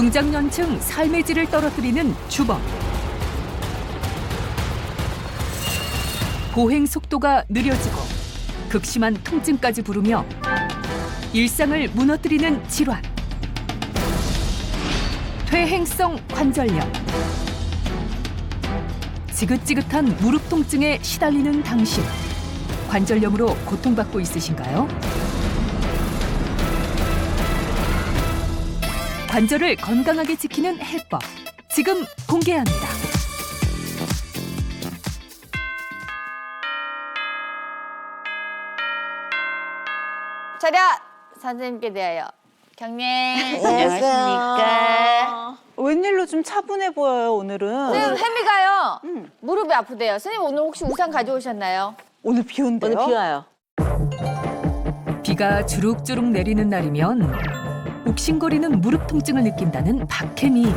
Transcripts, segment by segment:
중장년층 삶의 질을 떨어뜨리는 주범. 보행 속도가 느려지고 극심한 통증까지 부르며 일상을 무너뜨리는 질환. 퇴행성 관절염. 지긋지긋한 무릎 통증에 시달리는 당신. 관절염으로 고통받고 있으신가요? 관절을 건강하게 지키는 해법. 지금 공개합니다. 차렷! 선생님께 대하여 경례. 안녕하십니까. 웬일로 좀 차분해 보여요, 오늘은. 선생님 혜미가요. 무릎이 아프대요. 선생님 오늘 혹시 우산 가져오셨나요? 오늘 비 온대요? 오늘 비 와요. 비가 주룩주룩 내리는 날이면 욱신거리는 무릎 통증을 느낀다는 박혜미.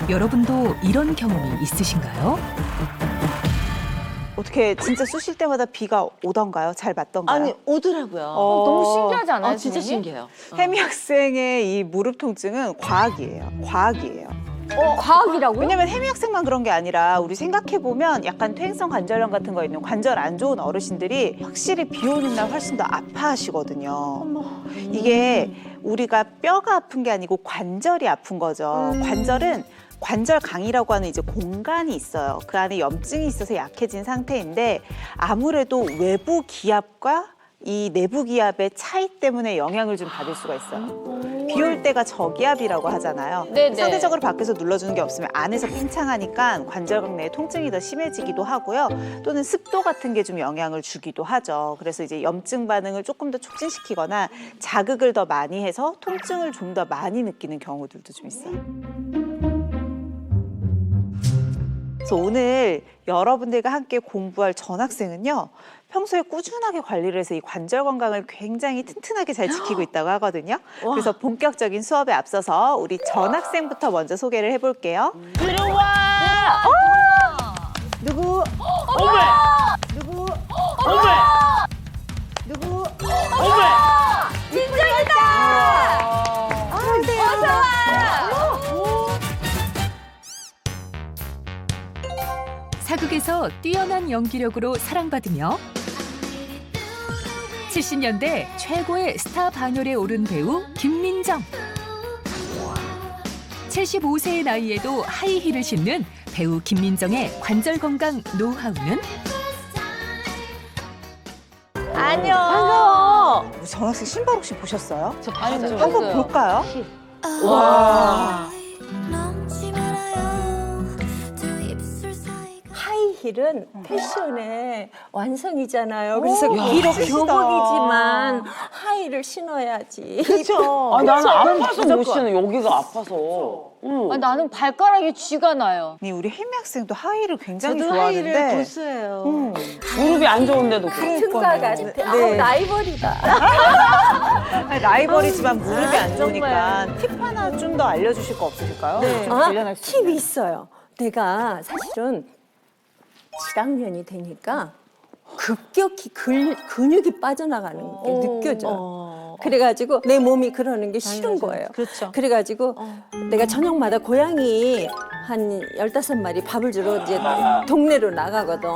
여러분도 이런 경험이 있으신가요? 어떻게 진짜 쑤실 때마다 비가 오던가요? 잘 맞던가요? 아니 오더라고요. 너무 신기하지 않아요, 진짜 선생님? 신기해요. 혜미 학생의 이 무릎 통증은 과학이에요. 과학이에요. 과학이라고요? 왜냐면 혜미 학생만 그런 게 아니라 우리 생각해보면 약간 퇴행성 관절염 같은 거 있는 관절 안 좋은 어르신들이 확실히 비 오는 날 훨씬 더 아파하시거든요. 이게 우리가 뼈가 아픈 게 아니고 관절이 아픈 거죠. 관절은 관절강이라고 하는 이제 공간이 있어요. 그 안에 염증이 있어서 약해진 상태인데 아무래도 외부 기압과 이 내부 기압의 차이 때문에 영향을 좀 받을 수가 있어요. 비 올 때가 저기압이라고 하잖아요. 네네. 상대적으로 밖에서 눌러주는 게 없으면 안에서 팽창하니까 관절각 내에 통증이 더 심해지기도 하고요. 또는 습도 같은 게 좀 영향을 주기도 하죠. 그래서 이제 염증 반응을 조금 더 촉진시키거나 자극을 더 많이 해서 통증을 좀 더 많이 느끼는 경우들도 좀 있어요. 그래서 오늘 여러분들과 함께 공부할 전학생은요. 평소에 꾸준하게 관리를 해서 이 관절 건강을 굉장히 튼튼하게 잘 지키고 있다고 하거든요. 그래서 본격적인 수업에 앞서서 우리 전학생부터 먼저 소개를 해볼게요. 들어와. 누구? 오메. 누구? 오메. 누구? 오메. 사극에서 뛰어난 연기력으로 사랑받으며 70년대 최고의 스타 반열에 오른 배우 김민정. 75세의 나이에도 하이힐을 신는 배우 김민정의 관절 건강 노하우는? 안녕. 반가워. 우리 전학생 신발 혹시 보셨어요? 저 봤어요. 한번 볼까요? 와. 하이힐은 패션의 완성이잖아요. 그래서 야, 비록 멋지시다. 교복이지만 하이힐을 신어야지. 그렇죠. 아, 나는 아파서 못 신어. 여기가 아파서. 응. 아, 나는 발가락에 쥐가 나요. 우리 혜미 학생도 하이힐을 굉장히 저도 하이힐을 좋아하는데 고수해요. 무릎이 안 좋은데도 그래. 같은 과 네. 같아. 아우, 라이벌이다. 라이벌이지만 무릎이 안 좋으니까 팁 하나 좀 더 알려주실 거 없으실까요? 좀 단련할 수 있는. 팁이 있어요. 내가 사실은 7학년이 되니까 급격히 근육이 빠져나가는 게 느껴져. 그래가지고 내 몸이 그러는 게 싫은 거예요. 그렇죠. 그래가지고 내가 저녁마다 고양이 한 15마리 밥을 주러 이제 동네로 나가거든.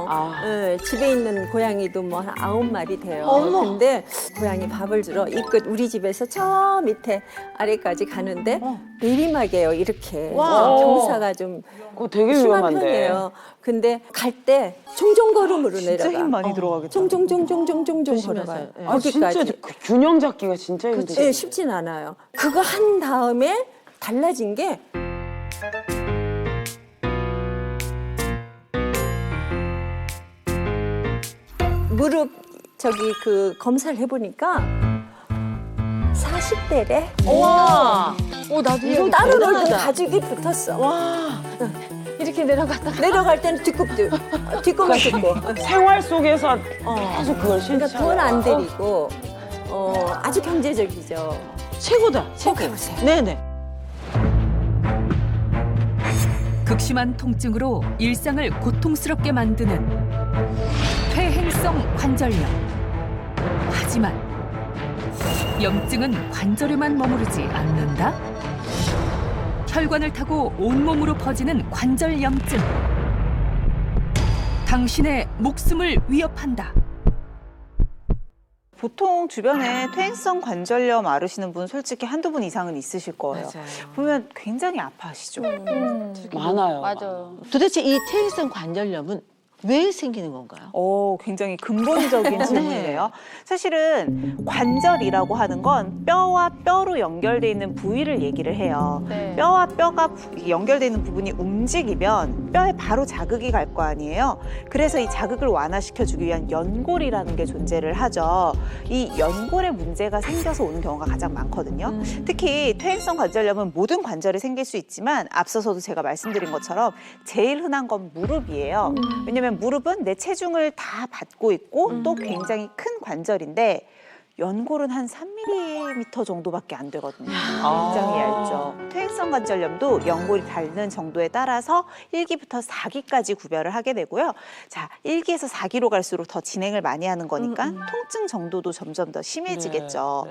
집에 있는 고양이도 뭐 한 9마리 돼요. 근데 고양이 밥을 주러 이 끝 우리 집에서 저 밑에 아래까지 가는데 내리막이에요. 이렇게 경사가 좀 그거 되게 심한 위험한데. 편이에요. 근데 갈 때 종종 걸음으로 내려가. 진짜 힘 많이 들어가겠다. 종종종종종종 걸어가요. 아, 진짜 여기까지. 그 균형 잡기가 진짜 힘들지. 네, 쉽진 않아요. 그거 한 다음에 달라진 게 무릎 그 검사를 해보니까 40대래. 와. 나도 이거 따로 놀 때 가죽이 붙었어. 이렇게 내려갔다. 내려갈 때는 뒷꿈을 짚고. 생활 속에서 계속 그걸 그러니까 실천. 돈 안 들이고 아주 경제적이죠. 최고다. 최고. 해보세요. 네네. 극심한 통증으로 일상을 고통스럽게 만드는 퇴행성 관절염. 하지만 염증은 관절에만 머무르지 않는다. 혈관을 타고 온몸으로 퍼지는 관절 염증. 당신의 목숨을 위협한다. 보통 주변에 퇴행성 관절염 앓으시는 분 솔직히 한두 분 이상은 있으실 거예요. 보면 굉장히 아파하시죠. 많아요. 맞아요. 도대체 이 퇴행성 관절염은 왜 생기는 건가요? 굉장히 근본적인 질문이에요. 사실은 관절이라고 하는 건 뼈와 뼈로 연결돼 있는 부위를 얘기를 해요. 네. 뼈와 뼈가 연결돼 있는 부분이 움직이면 뼈에 바로 자극이 갈 거 아니에요. 그래서 이 자극을 완화시켜주기 위한 연골이라는 게 존재를 하죠. 이 연골에 문제가 생겨서 오는 경우가 가장 많거든요. 특히 퇴행성 관절염은 모든 관절에 생길 수 있지만 앞서서도 제가 말씀드린 것처럼 제일 흔한 건 무릎이에요. 왜냐면 무릎은 내 체중을 다 받고 있고 또 굉장히 큰 관절인데 연골은 한 3mm 정도밖에 안 되거든요. 굉장히 얇죠. 퇴행성 관절염도 연골이 닳는 정도에 따라서 1기부터 4기까지 구별을 하게 되고요. 자, 1기에서 4기로 갈수록 더 진행을 많이 하는 거니까 통증 정도도 점점 더 심해지겠죠.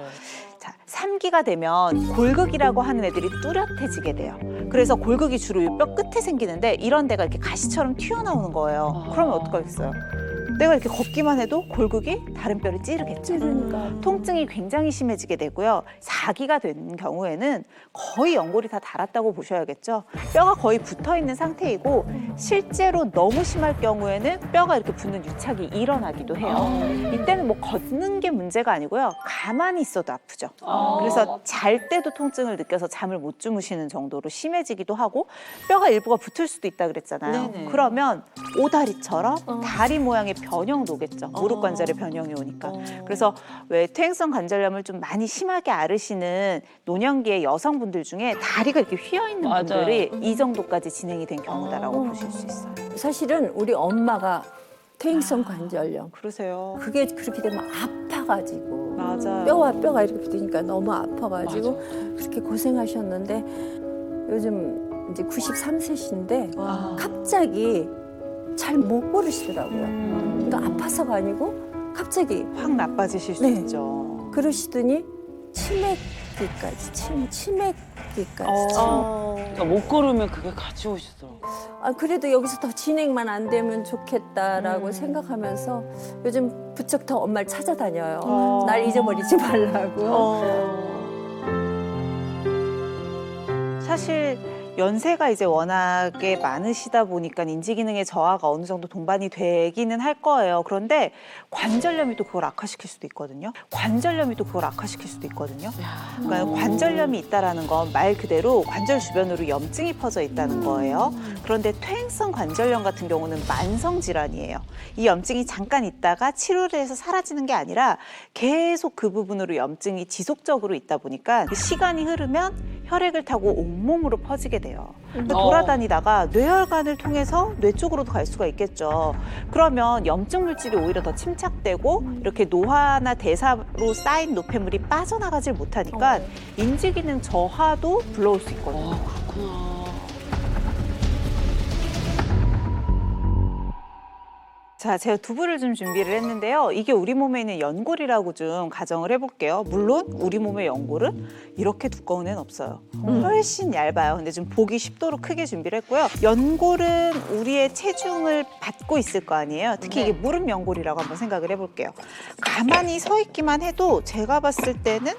자, 3기가 되면 골극이라고 하는 애들이 뚜렷해지게 돼요. 그래서 골극이 주로 이 뼈 끝에 생기는데 이런 데가 이렇게 가시처럼 튀어나오는 거예요. 그러면 어떡하겠어요? 내가 이렇게 걷기만 해도 골극이 다른 뼈를 찌르겠죠. 통증이 굉장히 심해지게 되고요. 4기가 된 경우에는 거의 연골이 다 닳았다고 보셔야겠죠. 뼈가 거의 붙어있는 상태이고 실제로 너무 심할 경우에는 뼈가 이렇게 붙는 유착이 일어나기도 해요. 이때는 뭐 걷는 게 문제가 아니고요. 가만히 있어도 아프죠. 그래서 잘 때도 통증을 느껴서 잠을 못 주무시는 정도로 심해지기도 하고 뼈가 일부가 붙을 수도 있다 그랬잖아요. 네네. 그러면 오다리처럼 다리 모양의 변형도 오겠죠. 무릎 관절에 변형이 오니까. 그래서 왜 퇴행성 관절염을 좀 많이 심하게 앓으시는 노년기의 여성분들 중에 다리가 이렇게 휘어 있는 맞아요. 분들이 이 정도까지 진행이 된 경우다라고 보실 수 있어요. 사실은 우리 엄마가 퇴행성 관절염. 그러세요. 그게 그렇게 되면 아파가지고 맞아요. 뼈와 뼈가 이렇게 붙으니까 너무 아파가지고 그렇게 고생하셨는데 요즘 이제 93세신데 갑자기 잘 못 걸으시더라고요. 그러니까 아파서가 아니고 갑자기 확 나빠지실 수 네. 있죠. 그러시더니 치매기까지 치매기까지. 그러니까 못 걸으면 그게 같이 오시더라고요. 그래도 여기서 더 진행만 안 되면 좋겠다라고 생각하면서 요즘 부쩍 더 엄마를 찾아다녀요. 날 잊어버리지 말라고. 사실 연세가 이제 워낙에 많으시다 보니까 인지 기능의 저하가 어느 정도 동반이 되기는 할 거예요. 그런데 관절염이 또 그걸 악화시킬 수도 있거든요. 관절염이 또 그걸 악화시킬 수도 있거든요. 그러니까 관절염이 있다라는 건 말 그대로 관절 주변으로 염증이 퍼져 있다는 거예요. 그런데 퇴행성 관절염 같은 경우는 만성 질환이에요. 이 염증이 잠깐 있다가 치료를 해서 사라지는 게 아니라 계속 그 부분으로 염증이 지속적으로 있다 보니까 시간이 흐르면 혈액을 타고 온몸으로 퍼지게 돼요. 돌아다니다가 뇌혈관을 통해서 뇌 쪽으로도 갈 수가 있겠죠. 그러면 염증 물질이 오히려 더 침착되고 이렇게 노화나 대사로 쌓인 노폐물이 빠져나가질 못하니까 인지 기능 저하도 불러올 수 있거든요. 그렇구나. 자, 제가 두부를 좀 준비를 했는데요. 이게 우리 몸에 있는 연골이라고 좀 가정을 해볼게요. 물론 우리 몸의 연골은 이렇게 두꺼운 애는 없어요. 훨씬 얇아요. 근데 좀 보기 쉽도록 크게 준비를 했고요. 연골은 우리의 체중을 받고 있을 거 아니에요. 특히 이게 무릎 연골이라고 한번 생각을 해볼게요. 가만히 서 있기만 해도 제가 봤을 때는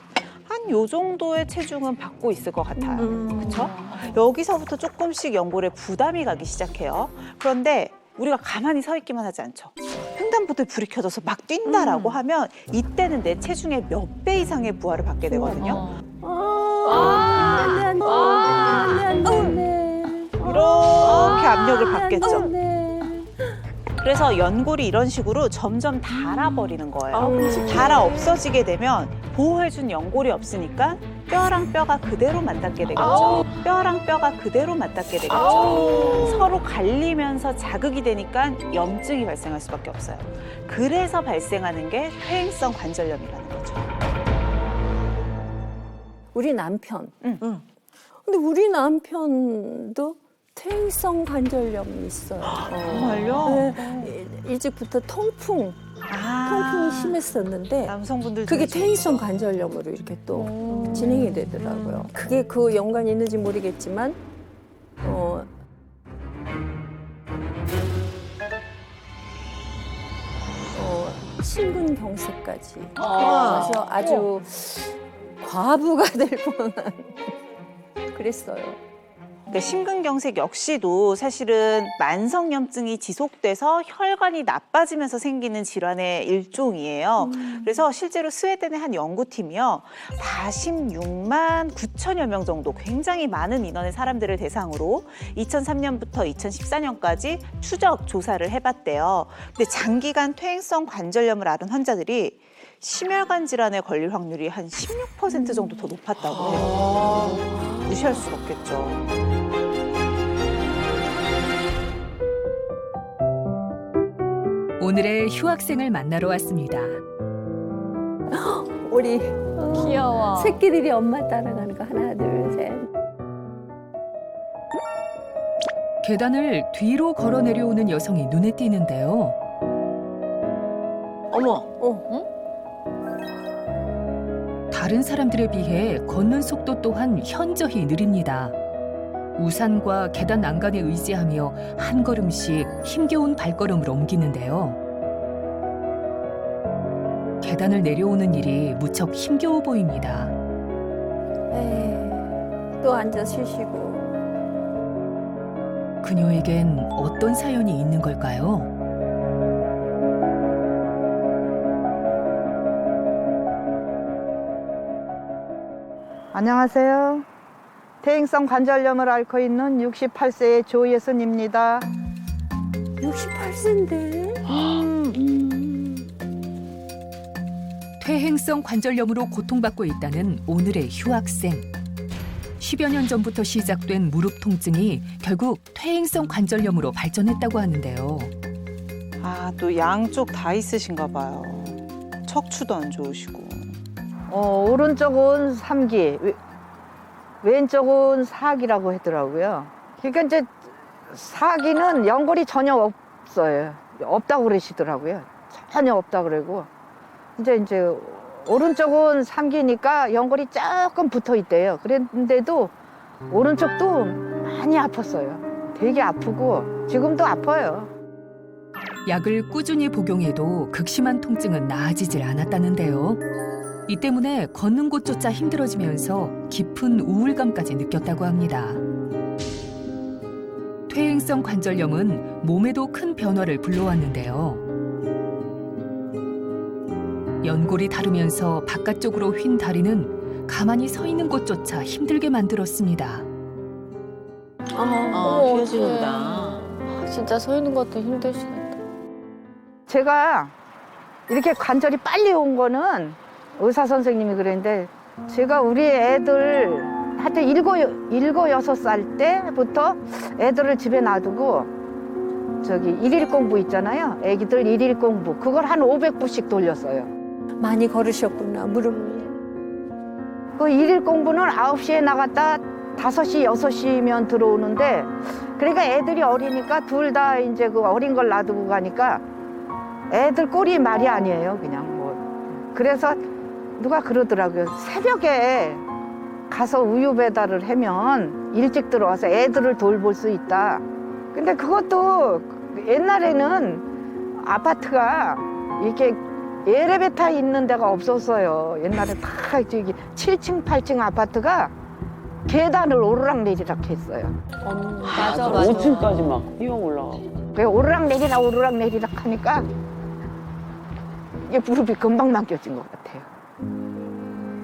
한 요 정도의 체중은 받고 있을 것 같아요. 그렇죠? 여기서부터 조금씩 연골에 부담이 가기 시작해요. 그런데 우리가 가만히 서 있기만 하지 않죠. 횡단보도에 불이 켜져서 막 뛴다라고 하면 이때는 내 체중의 몇 배 이상의 부하를 받게 되거든요. 이렇게 압력을 받겠죠. 그래서 연골이 이런 식으로 점점 닳아버리는 거예요. 닳아 없어지게 되면 보호해준 연골이 없으니까 뼈랑 뼈가 그대로 맞닿게 되겠죠. 뼈랑 뼈가 그대로 맞닿게 되겠죠. 서로 갈리면서 자극이 되니까 염증이 발생할 수밖에 없어요. 그래서 발생하는 게 퇴행성 관절염이라는 거죠. 우리 남편. 근데 우리 남편도 퇴행성 관절염이 있어요. 정말요? 네, 일찍부터 통풍이 심했었는데 남성분들 그게 퇴행성 관절염으로 이렇게 또 진행이 되더라고요. 그게 그 연관이 있는지 모르겠지만 심근경색까지 그래서 아주 과부가 될 뻔한 그랬어요. 그러니까 심근경색 역시도 사실은 만성염증이 지속돼서 혈관이 나빠지면서 생기는 질환의 일종이에요. 그래서 실제로 스웨덴의 한 연구팀이요. 46만 9천여 명 정도 굉장히 많은 인원의 사람들을 대상으로 2003년부터 2014년까지 추적 조사를 해봤대요. 근데 장기간 퇴행성 관절염을 앓은 환자들이 심혈관 질환에 걸릴 확률이 한 16% 정도 더 높았다고 해요. 무시할 수가 없겠죠. 오늘의 휴학생을 만나러 왔습니다. 우리 귀여워. 새끼들이 엄마 따라가는 거 하나 둘 셋. 계단을 뒤로 걸어 내려오는 여성이 눈에 띄는데요. 어머. 다른 사람들에 비해 걷는 속도 또한 현저히 느립니다. 우산과 계단 난간에 의지하며 한 걸음씩 힘겨운 발걸음을 옮기는데요. 계단을 내려오는 일이 무척 힘겨워 보입니다. 또 앉아 쉬시고. 그녀에겐 어떤 사연이 있는 걸까요? 안녕하세요. 퇴행성 관절염을 앓고 있는 68세의 조예순입니다. 68세인데? 퇴행성 관절염으로 고통받고 있다는 오늘의 휴학생. 10여 년 전부터 시작된 무릎 통증이 결국 퇴행성 관절염으로 발전했다고 하는데요. 아, 또 양쪽 다 있으신가 봐요. 척추도 안 좋으시고. 오른쪽은 3기, 왼쪽은 4기라고 하더라고요. 그러니까 이제 4기는 연골이 전혀 없어요. 없다고 그러시더라고요. 전혀 없다고 그러고. 이제 오른쪽은 3기니까 연골이 조금 붙어 있대요. 그랬는데도 오른쪽도 많이 아팠어요. 되게 아프고 지금도 아파요. 약을 꾸준히 복용해도 극심한 통증은 나아지질 않았다는데요. 이 때문에 걷는 곳조차 힘들어지면서 깊은 우울감까지 느꼈다고 합니다. 퇴행성 관절염은 몸에도 큰 변화를 불러왔는데요. 연골이 다르면서 바깥쪽으로 휜 다리는 가만히 서 있는 곳조차 힘들게 만들었습니다. 휘어지는구나. 진짜 서 있는 것도 힘드시겠다. 제가 이렇게 관절이 빨리 온 거는 의사 선생님이 그랬는데 제가 우리 애들 하여튼 7, 6살 때부터 애들을 집에 놔두고 저기 일일 공부 있잖아요. 애기들 일일 공부 그걸 한 500부씩 돌렸어요. 많이 걸으셨구나, 무릎을. 그 일일 공부는 9시에 나갔다 5시, 6시면 들어오는데 그러니까 애들이 어리니까 둘 다 이제 그 어린 걸 놔두고 가니까 애들 꼴이 말이 아니에요. 그냥 뭐. 그래서 누가 그러더라고요. 새벽에 가서 우유 배달을 하면 일찍 들어와서 애들을 돌볼 수 있다. 근데 그것도 옛날에는 아파트가 이렇게 엘리베이터 있는 데가 없었어요. 옛날에 다 저기 7층, 8층 아파트가 계단을 오르락내리락 했어요. 맞아. 5층까지 막 뛰어 올라가고. 그래 오르락내리락 하니까 이게 무릎이 금방 망겨진 것 같아요.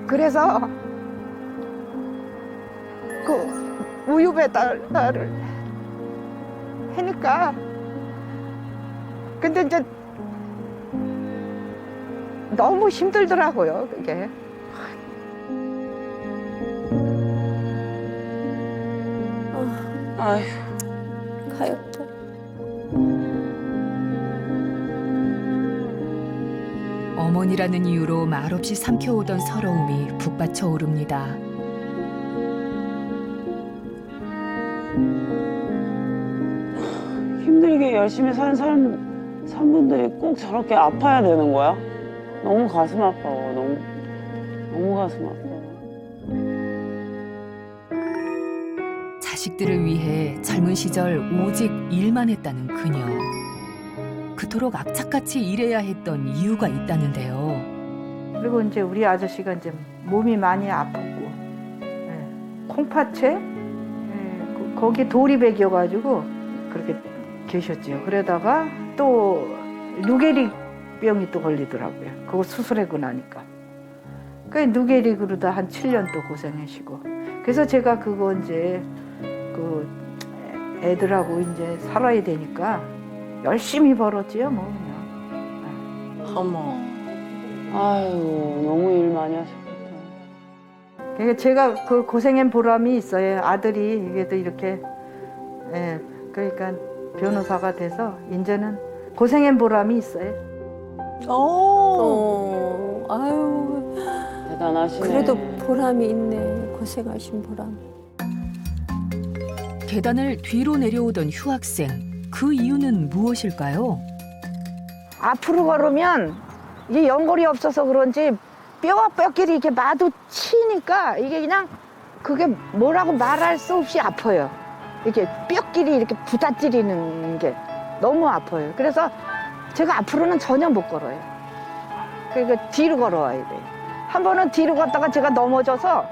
그래서 그 우유 배달을 하니까 근데 이제 너무 힘들더라고요, 그게. 아휴. 가엾다. 어머니라는 이유로 말없이 삼켜오던 서러움이 북받쳐 오릅니다. 힘들게 열심히 사는 사람분들이 꼭 저렇게 아파야 되는 거야? 너무 가슴 아파. 너무 가슴 아파. 자식들을 위해 젊은 시절 오직 일만 했다는 그녀. 그토록 악착같이 일해야 했던 이유가 있다는데요. 그리고 이제 우리 아저씨가 이제 몸이 많이 아프고 예, 콩팥에 거기 도리백이어가지고 그렇게 계셨죠. 그러다가 또 누게릭병이 또 걸리더라고요. 그거 수술하고 나니까. 그 누게릭으로 다 한 7년 또 고생하시고. 그래서 제가 그거 이제 그 애들하고 이제 살아야 되니까 열심히 벌었지요, 뭐 그냥. 어머. 아유, 너무 일 많이 하셨겠다. 그러니까 제가 그 고생한 보람이 있어요. 아들이 이게도 이렇게 예, 그러니까 변호사가 돼서 이제는 고생한 보람이 있어요. 아유, 대단하시네. 그래도 보람이 있네. 고생하신 보람. 계단을 뒤로 내려오던 휴학생. 그 이유는 무엇일까요? 앞으로 걸으면 이게 연골이 없어서 그런지 뼈와 뼈끼리 이렇게 마주치니까 이게 그냥 그게 뭐라고 말할 수 없이 아파요. 이렇게 뼈끼리 이렇게 부다찌리는 게 너무 아파요. 그래서 제가 앞으로는 전혀 못 걸어요. 그러니까 뒤로 걸어와야 돼요. 한 번은 뒤로 갔다가 제가 넘어져서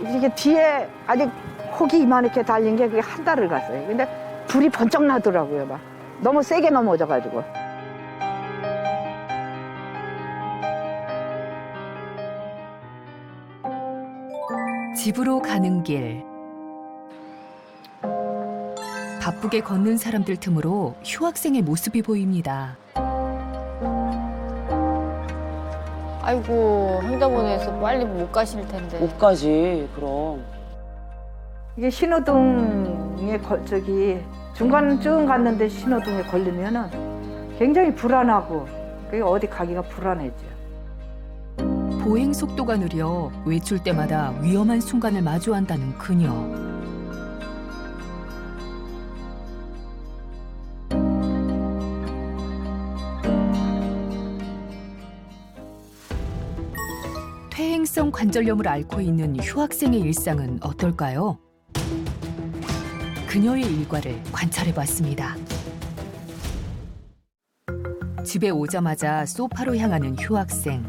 이게 뒤에 아직 혹이 이만하게 달린 게 그게 한 달을 갔어요. 근데 불이 번쩍 나더라고요. 막 너무 세게 넘어져가지고. 집으로 가는 길. 바쁘게 걷는 사람들 틈으로 휴학생의 모습이 보입니다. 아이고 한다보내서 빨리 못 가실 텐데. 못 가지, 그럼. 이게 신호등에 저기 중간쯤 갔는데 신호등에 걸리면은 굉장히 불안하고 그게 어디 가기가 불안해져요. 보행 속도가 느려 외출 때마다 위험한 순간을 마주한다는 그녀. 퇴행성 관절염을 앓고 있는 휴학생의 일상은 어떨까요? 그녀의 일과를 관찰해봤습니다. 집에 오자마자 소파로 향하는 휴학생.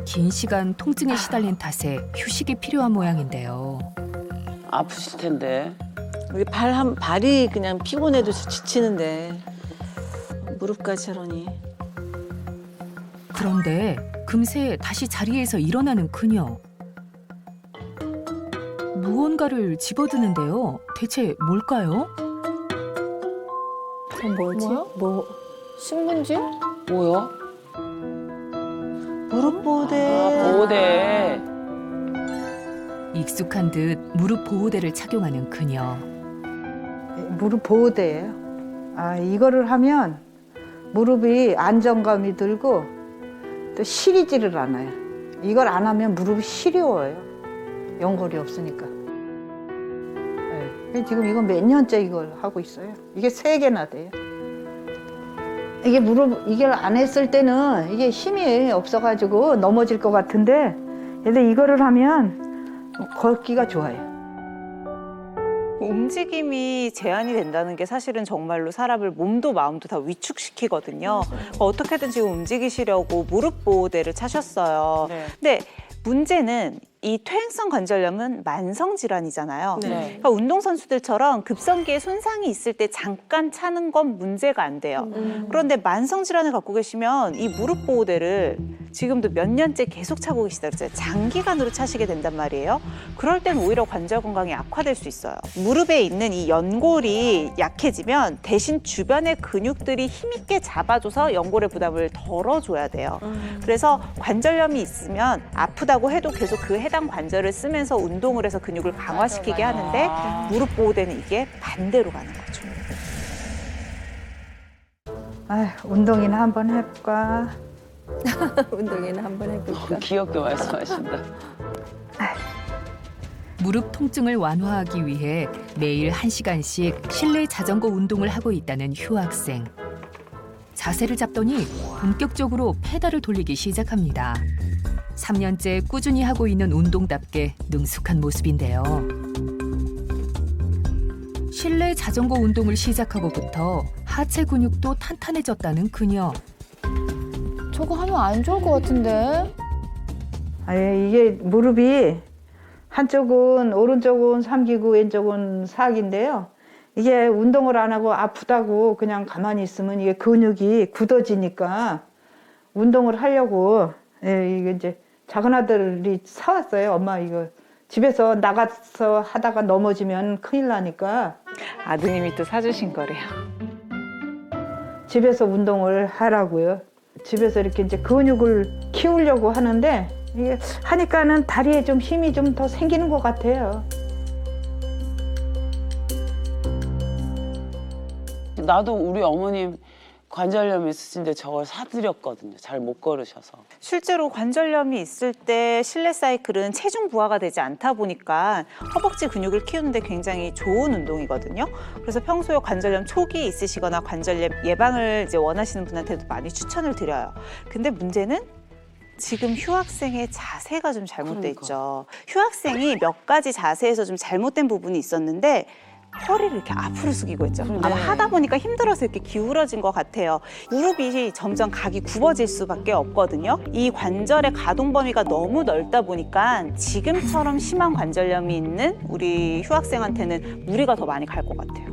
긴 시간 통증에 시달린 탓에 휴식이 필요한 모양인데요. 아프실 텐데. 우리 발이 그냥 피곤해도 지치는데 무릎까지 하러니. 그런데 금세 다시 자리에서 일어나는 그녀. 무언가를 집어드는데요. 대체 뭘까요? 그럼 뭐지? 뭐야? 뭐 신문지? 뭐야? 무릎 보호대. 아, 보호대. 익숙한 듯 무릎 보호대를 착용하는 그녀. 무릎 보호대예요. 아, 이거를 하면 무릎이 안정감이 들고 또 시리지를 않아요. 이걸 안 하면 무릎이 시려워요. 연골이 없으니까. 네. 지금 이거 몇 년째 이걸 하고 있어요. 이게 3개나 돼요. 이게 이걸 안 했을 때는 이게 힘이 없어가지고 넘어질 것 같은데, 근데 이거를 하면 걷기가 좋아요. 움직임이 제한이 된다는 게 사실은 정말로 사람을 몸도 마음도 다 위축시키거든요. 어떻게든 지금 움직이시려고 무릎 보호대를 차셨어요. 네. 근데 문제는 이 퇴행성 관절염은 만성 질환이잖아요. 네. 그러니까 운동선수들처럼 급성기에 손상이 있을 때 잠깐 차는 건 문제가 안 돼요. 그런데 만성 질환을 갖고 계시면 이 무릎 보호대를 지금도 몇 년째 계속 차고 계시다 그랬잖아요. 장기간으로 차시게 된단 말이에요. 그럴 땐 오히려 관절 건강이 악화될 수 있어요. 무릎에 있는 이 연골이 약해지면 대신 주변의 근육들이 힘있게 잡아줘서 연골의 부담을 덜어줘야 돼요. 그래서 관절염이 있으면 아프다고 해도 계속 그 해당 관절을 쓰면서 운동을 해서 근육을 강화시키게 하는데 무릎 보호대는 이게 반대로 가는 거죠. 아휴, 운동이나 한번 해볼까. 운동이나 한번 해볼까? 귀엽게 말씀하신다. 무릎 통증을 완화하기 위해 매일 1시간씩 실내 자전거 운동을 하고 있다는 휴학생. 자세를 잡더니 본격적으로 페달을 돌리기 시작합니다. 3년째 꾸준히 하고 있는 운동답게 능숙한 모습인데요. 실내 자전거 운동을 시작하고부터 하체 근육도 탄탄해졌다는 그녀. 저거 하면 안 좋을 것 같은데. 아니, 이게 무릎이 한쪽은 오른쪽은 3기고 왼쪽은 4기인데요. 이게 운동을 안 하고 아프다고 그냥 가만히 있으면 이게 근육이 굳어지니까 운동을 하려고 이게 이제 작은 아들이 사왔어요. 엄마 이거 집에서 나가서 하다가 넘어지면 큰일 나니까 아드님이 또 사주신 거래요. 집에서 운동을 하라고요. 집에서 이렇게 이제 근육을 키우려고 하는데 이게 하니까는 다리에 좀 힘이 좀 더 생기는 것 같아요. 나도 우리 어머님 관절염 있으신데 저걸 사드렸거든요. 잘 못 걸으셔서. 실제로 관절염이 있을 때 실내 사이클은 체중 부하가 되지 않다 보니까 허벅지 근육을 키우는데 굉장히 좋은 운동이거든요. 그래서 평소에 관절염 초기에 있으시거나 관절염 예방을 이제 원하시는 분한테도 많이 추천을 드려요. 근데 문제는 지금 휴학생의 자세가 좀 잘못돼 있죠. 휴학생이 몇 가지 자세에서 좀 잘못된 부분이 있었는데 허리를 이렇게 앞으로 숙이고 있죠. 아마 하다 보니까 힘들어서 이렇게 기울어진 것 같아요. 무릎이 점점 각이 굽어질 수밖에 없거든요. 이 관절의 가동 범위가 너무 넓다 보니까 지금처럼 심한 관절염이 있는 우리 휴학생한테는 무리가 더 많이 갈 것 같아요.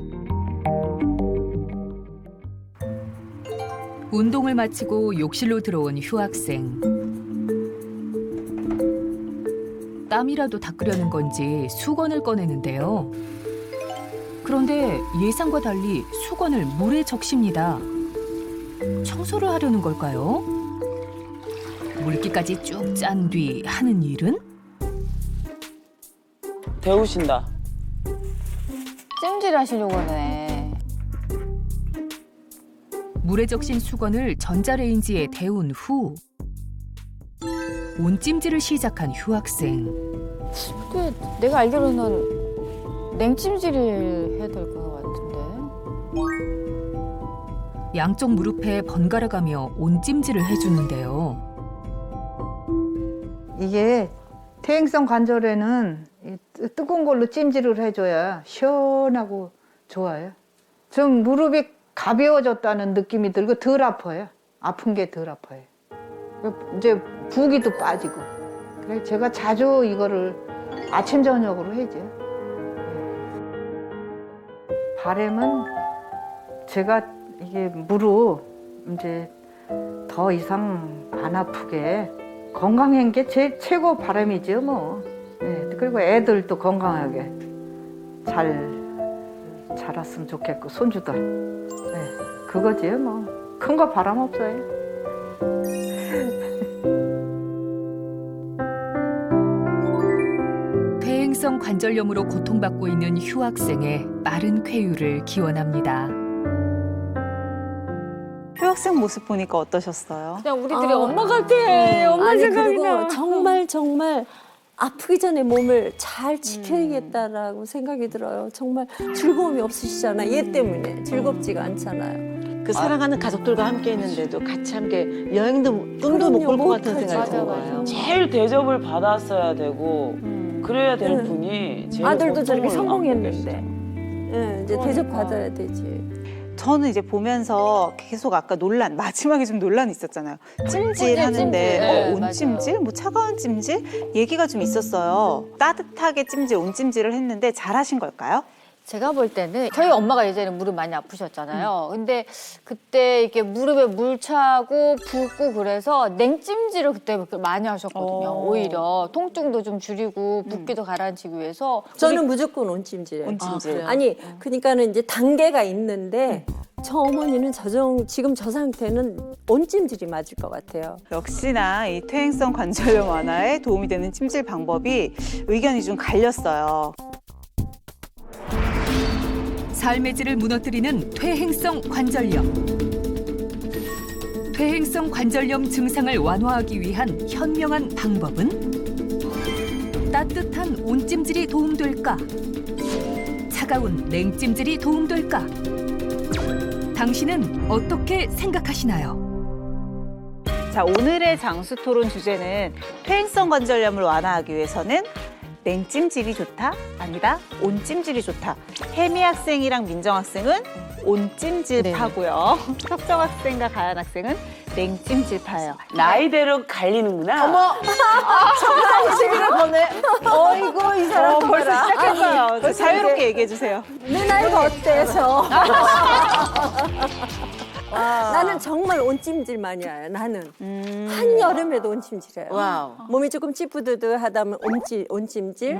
운동을 마치고 욕실로 들어온 휴학생. 땀이라도 닦으려는 건지 수건을 꺼내는데요. 그런데 예상과 달리 수건을 물에 적십니다. 청소를 하려는 걸까요? 물기까지 쭉 짠 뒤 하는 일은? 데우신다. 찜질 하시려고 하네. 물에 적신 수건을 전자레인지에 데운 후 온찜질을 시작한 휴학생. 근데 내가 알기로는 냉찜질을 해야 될 것 같은데. 양쪽 무릎에 번갈아 가며 온찜질을 해주는데요. 이게 퇴행성 관절에는 이 뜨거운 걸로 찜질을 해줘야 시원하고 좋아요. 좀 무릎이 가벼워졌다는 느낌이 들고 덜 아파요. 아픈 게 덜 아파요. 이제 부기도 빠지고. 그래 제가 자주 이거를 아침 저녁으로 해죠. 바람은 제가 이게 무릎 이제 더 이상 안 아프게 건강한 게 최고 바람이죠 뭐. 네, 그리고 애들도 건강하게 잘 자랐으면 좋겠고 손주들. 네, 그거지요 뭐. 큰 거 바람 없어요. 퇴행성 관절염으로 고통받고 있는 휴학생의 빠른 쾌유를 기원합니다. 휴학생 모습 보니까 어떠셨어요? 그냥 우리들이 엄마 같아. 엄마 아니 생각이 나. 그리고 정말 아프기 전에 몸을 잘 지켜야겠다라고 생각이 들어요. 정말 즐거움이 없으시잖아요. 얘 때문에 즐겁지가 않잖아요. 그 사랑하는 가족들과 함께 있는데도 같이 함께 여행도 꿈도 못 꿀 것 같은 생각이 맞아, 드는 맞아. 거예요. 제일 대접을 받았어야 되고 그래야 될 분이 제일 아들도 저렇게 고통을 성공했는데. 안고 예, 이제 대접 받아야 되지. 저는 이제 보면서 계속 아까 마지막에 좀 논란이 있었잖아요. 찜질 하는데 찜질. 네, 온찜질? 뭐 차가운 찜질? 얘기가 좀 있었어요. 따뜻하게 찜질, 온찜질을 했는데 잘하신 걸까요? 제가 볼 때는 저희 엄마가 예전에 무릎 많이 아프셨잖아요. 근데 그때 이렇게 무릎에 물 차고 붓고 그래서 냉찜질을 그때 많이 하셨거든요. 오히려 통증도 좀 줄이고 붓기도 가라앉히기 위해서. 저는 무조건 온찜질이에요. 온찜질. 아니 그러니까는 이제 단계가 있는데 저 어머니는 지금 저 상태는 온찜질이 맞을 것 같아요. 역시나 이 퇴행성 관절염 완화에 도움이 되는 찜질 방법이 의견이 좀 갈렸어요. 삶의 질을 무너뜨리는 퇴행성 관절염. 퇴행성 관절염 증상을 완화하기 위한 현명한 방법은 따뜻한 온찜질이 도움될까? 차가운 냉찜질이 도움될까? 당신은 어떻게 생각하시나요? 자, 오늘의 장수 토론 주제는 퇴행성 관절염을 완화하기 위해서는 냉찜질이 좋다? 아니다. 온찜질이 좋다. 혜미 학생이랑 민정 학생은 온찜질파고요. 석정 학생과 가연 학생은 냉찜질파예요. 나이대로 갈리는구나. 시비를 거네. 어이구 이 사람 벌써 시작했어요. 자유롭게 얘기해 주세요. 내 나이가 어때서? 나는 정말 온찜질 많이 해요. 나는 한여름에도 온찜질해요. 와우. 몸이 조금 찌뿌드드하다면 온찜질.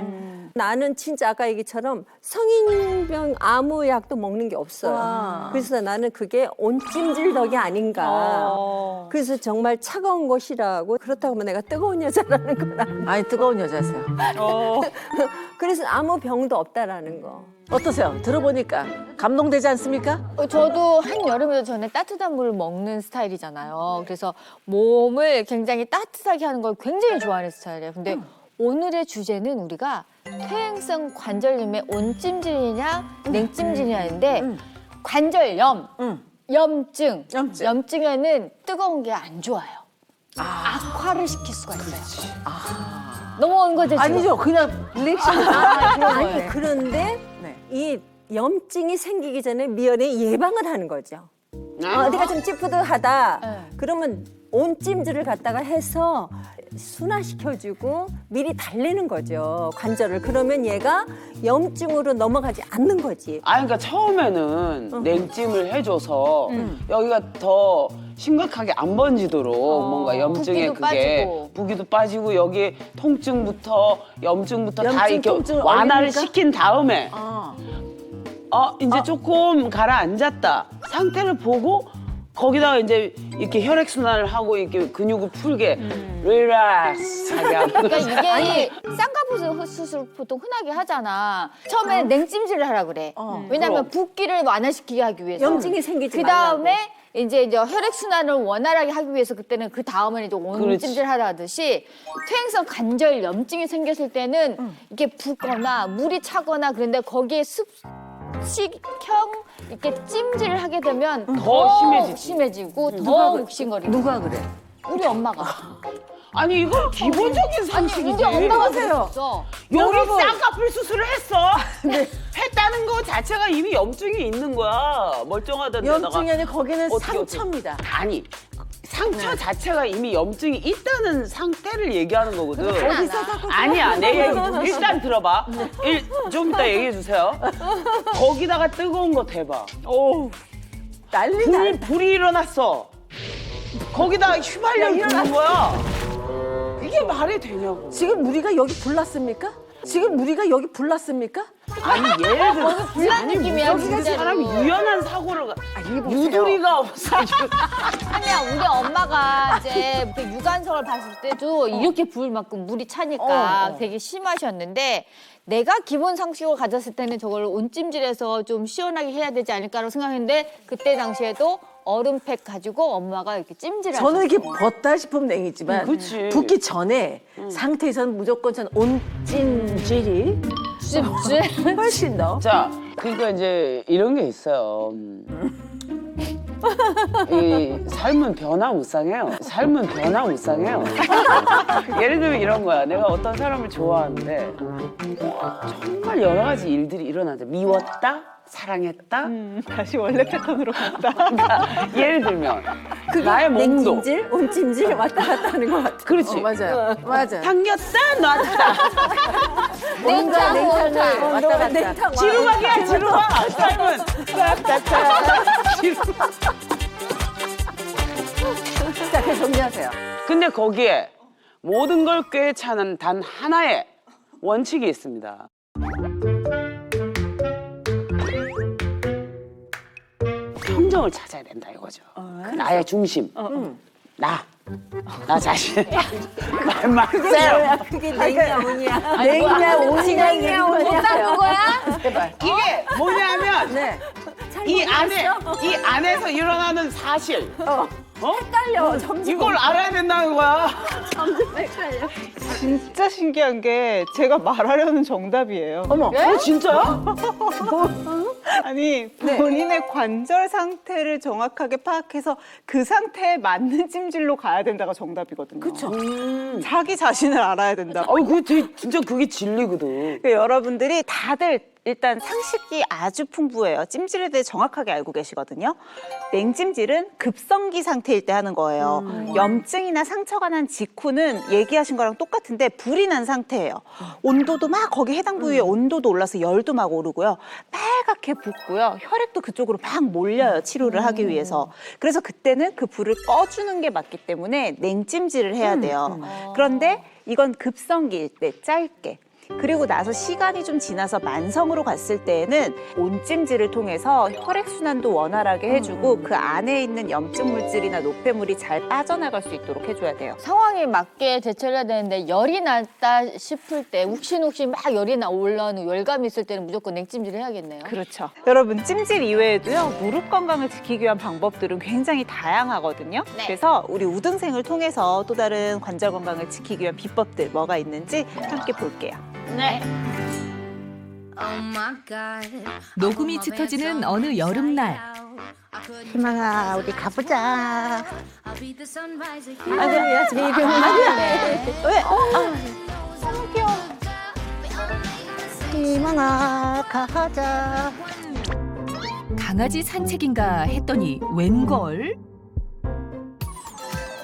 나는 진짜 아까 얘기처럼 성인병 아무 약도 먹는 게 없어요. 와. 그래서 나는 그게 온찜질 덕이 아닌가. 그래서 정말 차가운 거 싫어하고 그렇다고 하면 내가 뜨거운 여자라는 건 아니에요. 아니 뜨거운 여자세요. 그래서 아무 병도 없다라는 거. 어떠세요? 들어보니까 감동되지 않습니까? 저도 한여름에도 저는 따뜻한 물을 먹는 스타일이잖아요. 그래서 몸을 굉장히 따뜻하게 하는 걸 굉장히 좋아하는 스타일이에요. 근데 오늘의 주제는 우리가 퇴행성 관절염의 온찜질이냐 냉찜질이냐인데 관절염, 염증, 염증에는 뜨거운 게 안 좋아요. 악화를 시킬 수가 있어요. 넘어온 거죠 지금? 아니죠. 그냥 리액션. 아니 그런데 네. 이 염증이 생기기 전에 미연에 예방을 하는 거죠. 어디가 좀 찌뿌드하다. 네. 그러면 온찜질을 갖다가 해서 순화시켜주고 미리 달래는 거죠. 관절을. 그러면 얘가 염증으로 넘어가지 않는 거지. 아, 그러니까 처음에는 냉찜을 해줘서 여기가 더 심각하게 안 번지도록 뭔가 염증에 붓기도 그게 빠지고. 부기도 빠지고 여기 통증부터 염증부터 다 염증, 이렇게 통증 완화를 얼립니까? 시킨 다음에 이제 조금 가라앉았다 상태를 보고 거기다가 이제 이렇게 혈액순환을 하고 이렇게 근육을 풀게 릴렉스하게 하고 그러니까 이게 쌍꺼풀 수술 보통 흔하게 하잖아. 처음에 냉찜질을 하라 그래. 왜냐하면 붓기를 완화시키게 하기 위해서. 염증이 생기지 그 다음에 이제 혈액 순환을 원활하게 하기 위해서 그때는 그 다음은 이제 온찜질 하라 하듯이 퇴행성 관절 염증이 생겼을 때는 이게 붓거나 물이 차거나 그런데 거기에 습식형 이렇게 찜질을 하게 되면 더 심해지고 더 욱신거리고. 누가 그래? 우리 엄마가. 아니 이건 기본적인 상식이지. 우리 엄마가 그랬어. 여기 쌍꺼풀 수술을 했어. 했다는 거 자체가 이미 염증이 있는 거야. 멀쩡하던 데다가. 염증이 아니라 거기는 어떻게, 상처입니다. 아니 상처 자체가 이미 염증이 있다는 상태를 얘기하는 거거든. 어디서 아니야 내 얘기 일단 들어봐. 좀 이따 얘기해 주세요. 거기다가 뜨거운 거 대봐. 난리 불이 일어났어. 거기다가 휘발유 부는 거야. 이게 말이 되냐고. 지금 우리가 여기 불났습니까? 지금 우리가 여기 불났습니까? 아니 예를 들어 불난 느낌이야, 여기가 진짜로. 사람이 유연한 사고를 유도리가 없어가지고 아니야, 우리 엄마가 이제 그 유관성을 봤을 때도 이렇게 부을 만큼 물이 차니까 되게 심하셨는데 내가 기본 상식을 가졌을 때는 저걸 온찜질해서 좀 시원하게 해야 되지 않을까라고 생각했는데 그때 당시에도 얼음팩 가지고 엄마가 이렇게 찜질을 저는 이렇게 하셨어. 벗다 싶으면 냉이지만 그치. 붓기 전에 상태에서는 무조건 전 온찜질이 찜질. 훨씬 더. 자 그러니까 이제 이런 게 있어요. 이 삶은 변화무쌍해요. 삶은 변화무쌍해요. 예를 들면 이런 거야. 내가 어떤 사람을 좋아하는데 정말 여러 가지 일들이 일어나죠. 미웠다, 사랑했다. 다시 원래 패턴으로 간다. 그러니까 예를 들면 나의 몸도 냉찜질, 온찜질 왔다 갔다 하는 것 같아. 그렇지. 맞아요. 맞아요. 당겼다, 놨다. 뭔가 냉탕을 왔다 갔다. 냉탕 지루박이야, 지루박. 삶은 지루박. 자, 그래서 정리하세요. 근데 거기에 모든 걸 꿰차는 단 하나의 원칙이 있습니다. 평정을 찾아야 된다 이거죠. 나의 중심. 나 자신. 말만 세요. 그게 냉이야, 온이야. 냉이야, 온이야, 못 닦는 거야? 이게 뭐냐면 네. 이 안에서 일어나는 사실. 헷갈려. 점점 이걸 알아야 된다는 거야. 헷갈려. 진짜 신기한 게 제가 말하려는 정답이에요. 어머. 진짜야? 아니 본인의 관절 상태를 정확하게 파악해서 그 상태에 맞는 찜질로 가야 된다가 정답이거든요. 그렇죠. 자기 자신을 알아야 된다. 진짜 그게 진리거든. 그러니까 여러분들이 다들 일단 상식이 아주 풍부해요. 찜질에 대해 정확하게 알고 계시거든요. 냉찜질은 급성기 상태일 때 하는 거예요. 염증이나 상처가 난 직후는 얘기하신 거랑 똑같은데 불이 난 상태예요. 온도도 막 거기 해당 부위에 온도도 올라서 열도 막 오르고요. 빨갛게 붓고요. 혈액도 그쪽으로 막 몰려요. 치료를 하기 위해서. 그래서 그때는 그 불을 꺼주는 게 맞기 때문에 냉찜질을 해야 돼요. 그런데 이건 급성기일 때 짧게. 그리고 나서 시간이 좀 지나서 만성으로 갔을 때에는 온찜질을 통해서 혈액순환도 원활하게 해주고 그 안에 있는 염증 물질이나 노폐물이 잘 빠져나갈 수 있도록 해줘야 돼요. 상황에 맞게 대처를 해야 되는데 열이 났다 싶을 때 욱신욱신 막 열이 올라오는 열감이 있을 때는 무조건 냉찜질을 해야겠네요. 그렇죠. 여러분 찜질 이외에도요 무릎 건강을 지키기 위한 방법들은 굉장히 다양하거든요. 네. 그래서 우리 우등생을 통해서 또 다른 관절 건강을 지키기 위한 비법들 뭐가 있는지 함께 볼게요. 네. 녹음이 짙어지는 어느 여름날. 희망아, 우리 가보자. 아니야, 지금 이름은 왜? 너무 귀여워. 희망아, 가자. 강아지 산책인가 했더니 웬걸?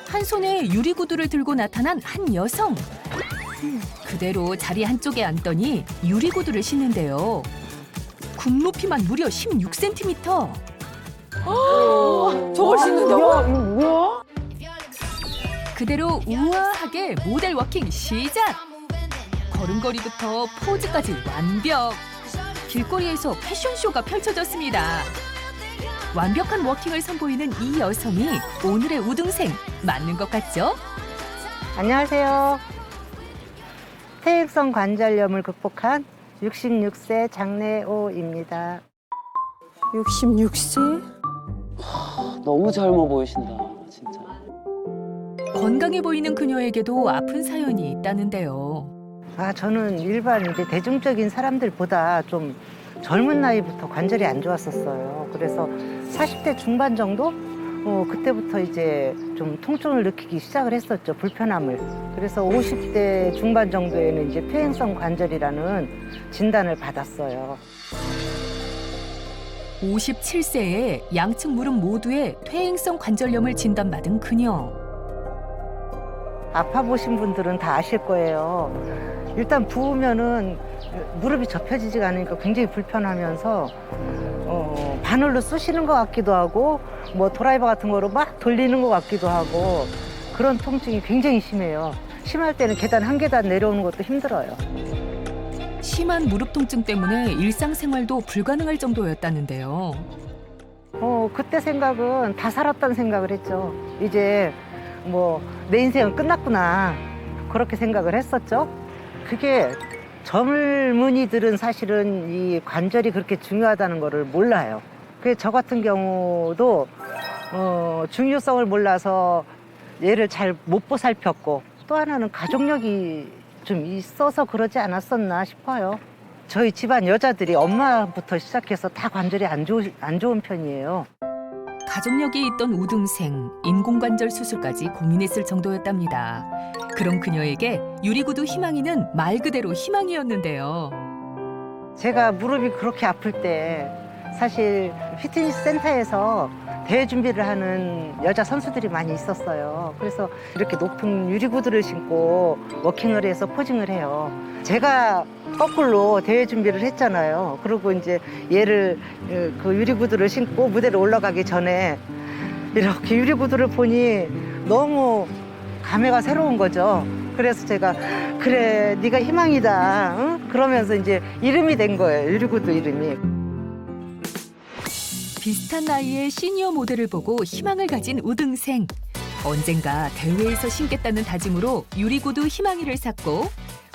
한 손에 유리구두를 들고 나타난 한 여성. 그대로 자리 한쪽에 앉더니 유리구두를 신는데요. 굽 높이만 무려 16cm. 저걸 신는다고? 뭐야? 그대로 우아하게 모델 워킹 시작! 걸음걸이부터 포즈까지 완벽! 길거리에서 패션쇼가 펼쳐졌습니다. 완벽한 워킹을 선보이는 이 여성이 오늘의 우등생 맞는 것 같죠? 안녕하세요. 퇴행성 관절염을 극복한 66세 장래호입니다. 66세? 너무 젊어 보이신다, 진짜. 건강해 보이는 그녀에게도 아픈 사연이 있다는데요. 저는 일반 이제 대중적인 사람들보다 좀 젊은 나이부터 관절이 안 좋았었어요. 그래서 40대 중반 정도? 그때부터 이제 좀 통증을 느끼기 시작을 했었죠, 불편함을. 그래서 50대 중반 정도에는 이제 퇴행성 관절이라는 진단을 받았어요. 57세에 양측 무릎 모두에 퇴행성 관절염을 진단받은 그녀. 아파 보신 분들은 다 아실 거예요. 일단 부으면은 무릎이 접혀지지가 않으니까 굉장히 불편하면서 바늘로 쑤시는 것 같기도 하고 뭐 드라이버 같은 거로 막 돌리는 것 같기도 하고 그런 통증이 굉장히 심해요. 심할 때는 계단 한 계단 내려오는 것도 힘들어요. 심한 무릎 통증 때문에 일상생활도 불가능할 정도였다는데요. 그때 생각은 다 살았다는 생각을 했죠. 이제 뭐 내 인생은 끝났구나 그렇게 생각을 했었죠. 그게 젊은이들은 사실은 이 관절이 그렇게 중요하다는 거를 몰라요. 그래서 저 같은 경우도 중요성을 몰라서 얘를 잘 못 보살폈고 또 하나는 가족력이 좀 있어서 그러지 않았었나 싶어요. 저희 집안 여자들이 엄마부터 시작해서 다 관절이 안 좋은 편이에요. 가족력이 있던 우등생, 인공관절 수술까지 고민했을 정도였답니다. 그런 그녀에게 유리구두 희망이는 말 그대로 희망이었는데요. 제가 무릎이 그렇게 아플 때 사실 피트니스 센터에서 대회 준비를 하는 여자 선수들이 많이 있었어요. 그래서 이렇게 높은 유리구두를 신고 워킹을 해서 포징을 해요. 제가 거꾸로 대회 준비를 했잖아요. 그리고 이제 얘를 그 유리구두를 신고 무대로 올라가기 전에 이렇게 유리구두를 보니 너무 감회가 새로운 거죠. 그래서 제가 그래 네가 희망이다. 응? 그러면서 이제 이름이 된 거예요. 유리구두 이름이. 비슷한 나이의 시니어 모델을 보고 희망을 가진 우등생. 언젠가 대회에서 신겠다는 다짐으로 유리구두 희망이를 샀고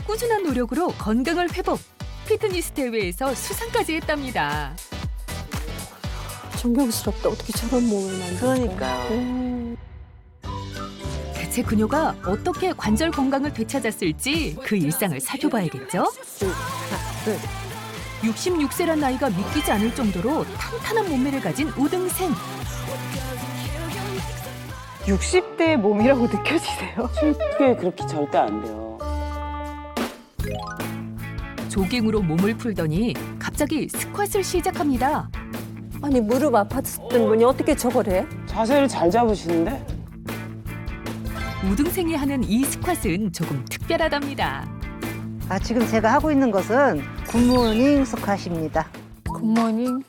꾸준한 노력으로 건강을 회복. 피트니스 대회에서 수상까지 했답니다. 존경스럽다. 어떻게 저런 몸을 만들어? 그러니까요. 대체 그녀가 어떻게 관절 건강을 되찾았을지 그 일상을 살펴봐야겠죠? 둘, 하나, 둘. 66세란 나이가 믿기지 않을 정도로 탄탄한 몸매를 가진 우등생. 60대의 몸이라고 느껴지세요? 쉽게 그렇게 절대 안 돼요. 조깅으로 몸을 풀더니 갑자기 스쿼트를 시작합니다. 아니 무릎 아팠던 분이 어떻게 저걸 해? 자세를 잘 잡으시는데? 우등생이 하는 이 스쿼트는 조금 특별하답니다. 아, 지금 제가 하고 있는 것은 굿모닝 스쿼트입니다. 굿모닝.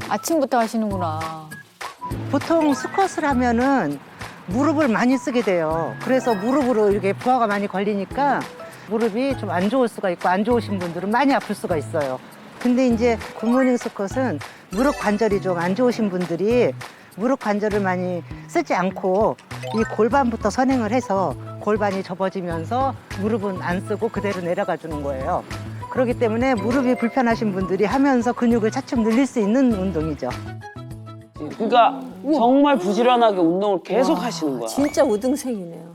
아침부터 하시는구나. 보통 스쿼트를 하면은 무릎을 많이 쓰게 돼요. 그래서 무릎으로 이렇게 부하가 많이 걸리니까 무릎이 좀 안 좋을 수가 있고 안 좋으신 분들은 많이 아플 수가 있어요. 근데 이제 굿모닝 스쿼트는 무릎 관절이 좀 안 좋으신 분들이 무릎 관절을 많이 쓰지 않고 이 골반부터 선행을 해서 골반이 접어지면서 무릎은 안 쓰고 그대로 내려가 주는 거예요. 그렇기 때문에 무릎이 불편하신 분들이 하면서 근육을 차츰 늘릴 수 있는 운동이죠. 그러니까 정말 부지런하게 운동을 계속 하시는 거야. 진짜 우등생이네요.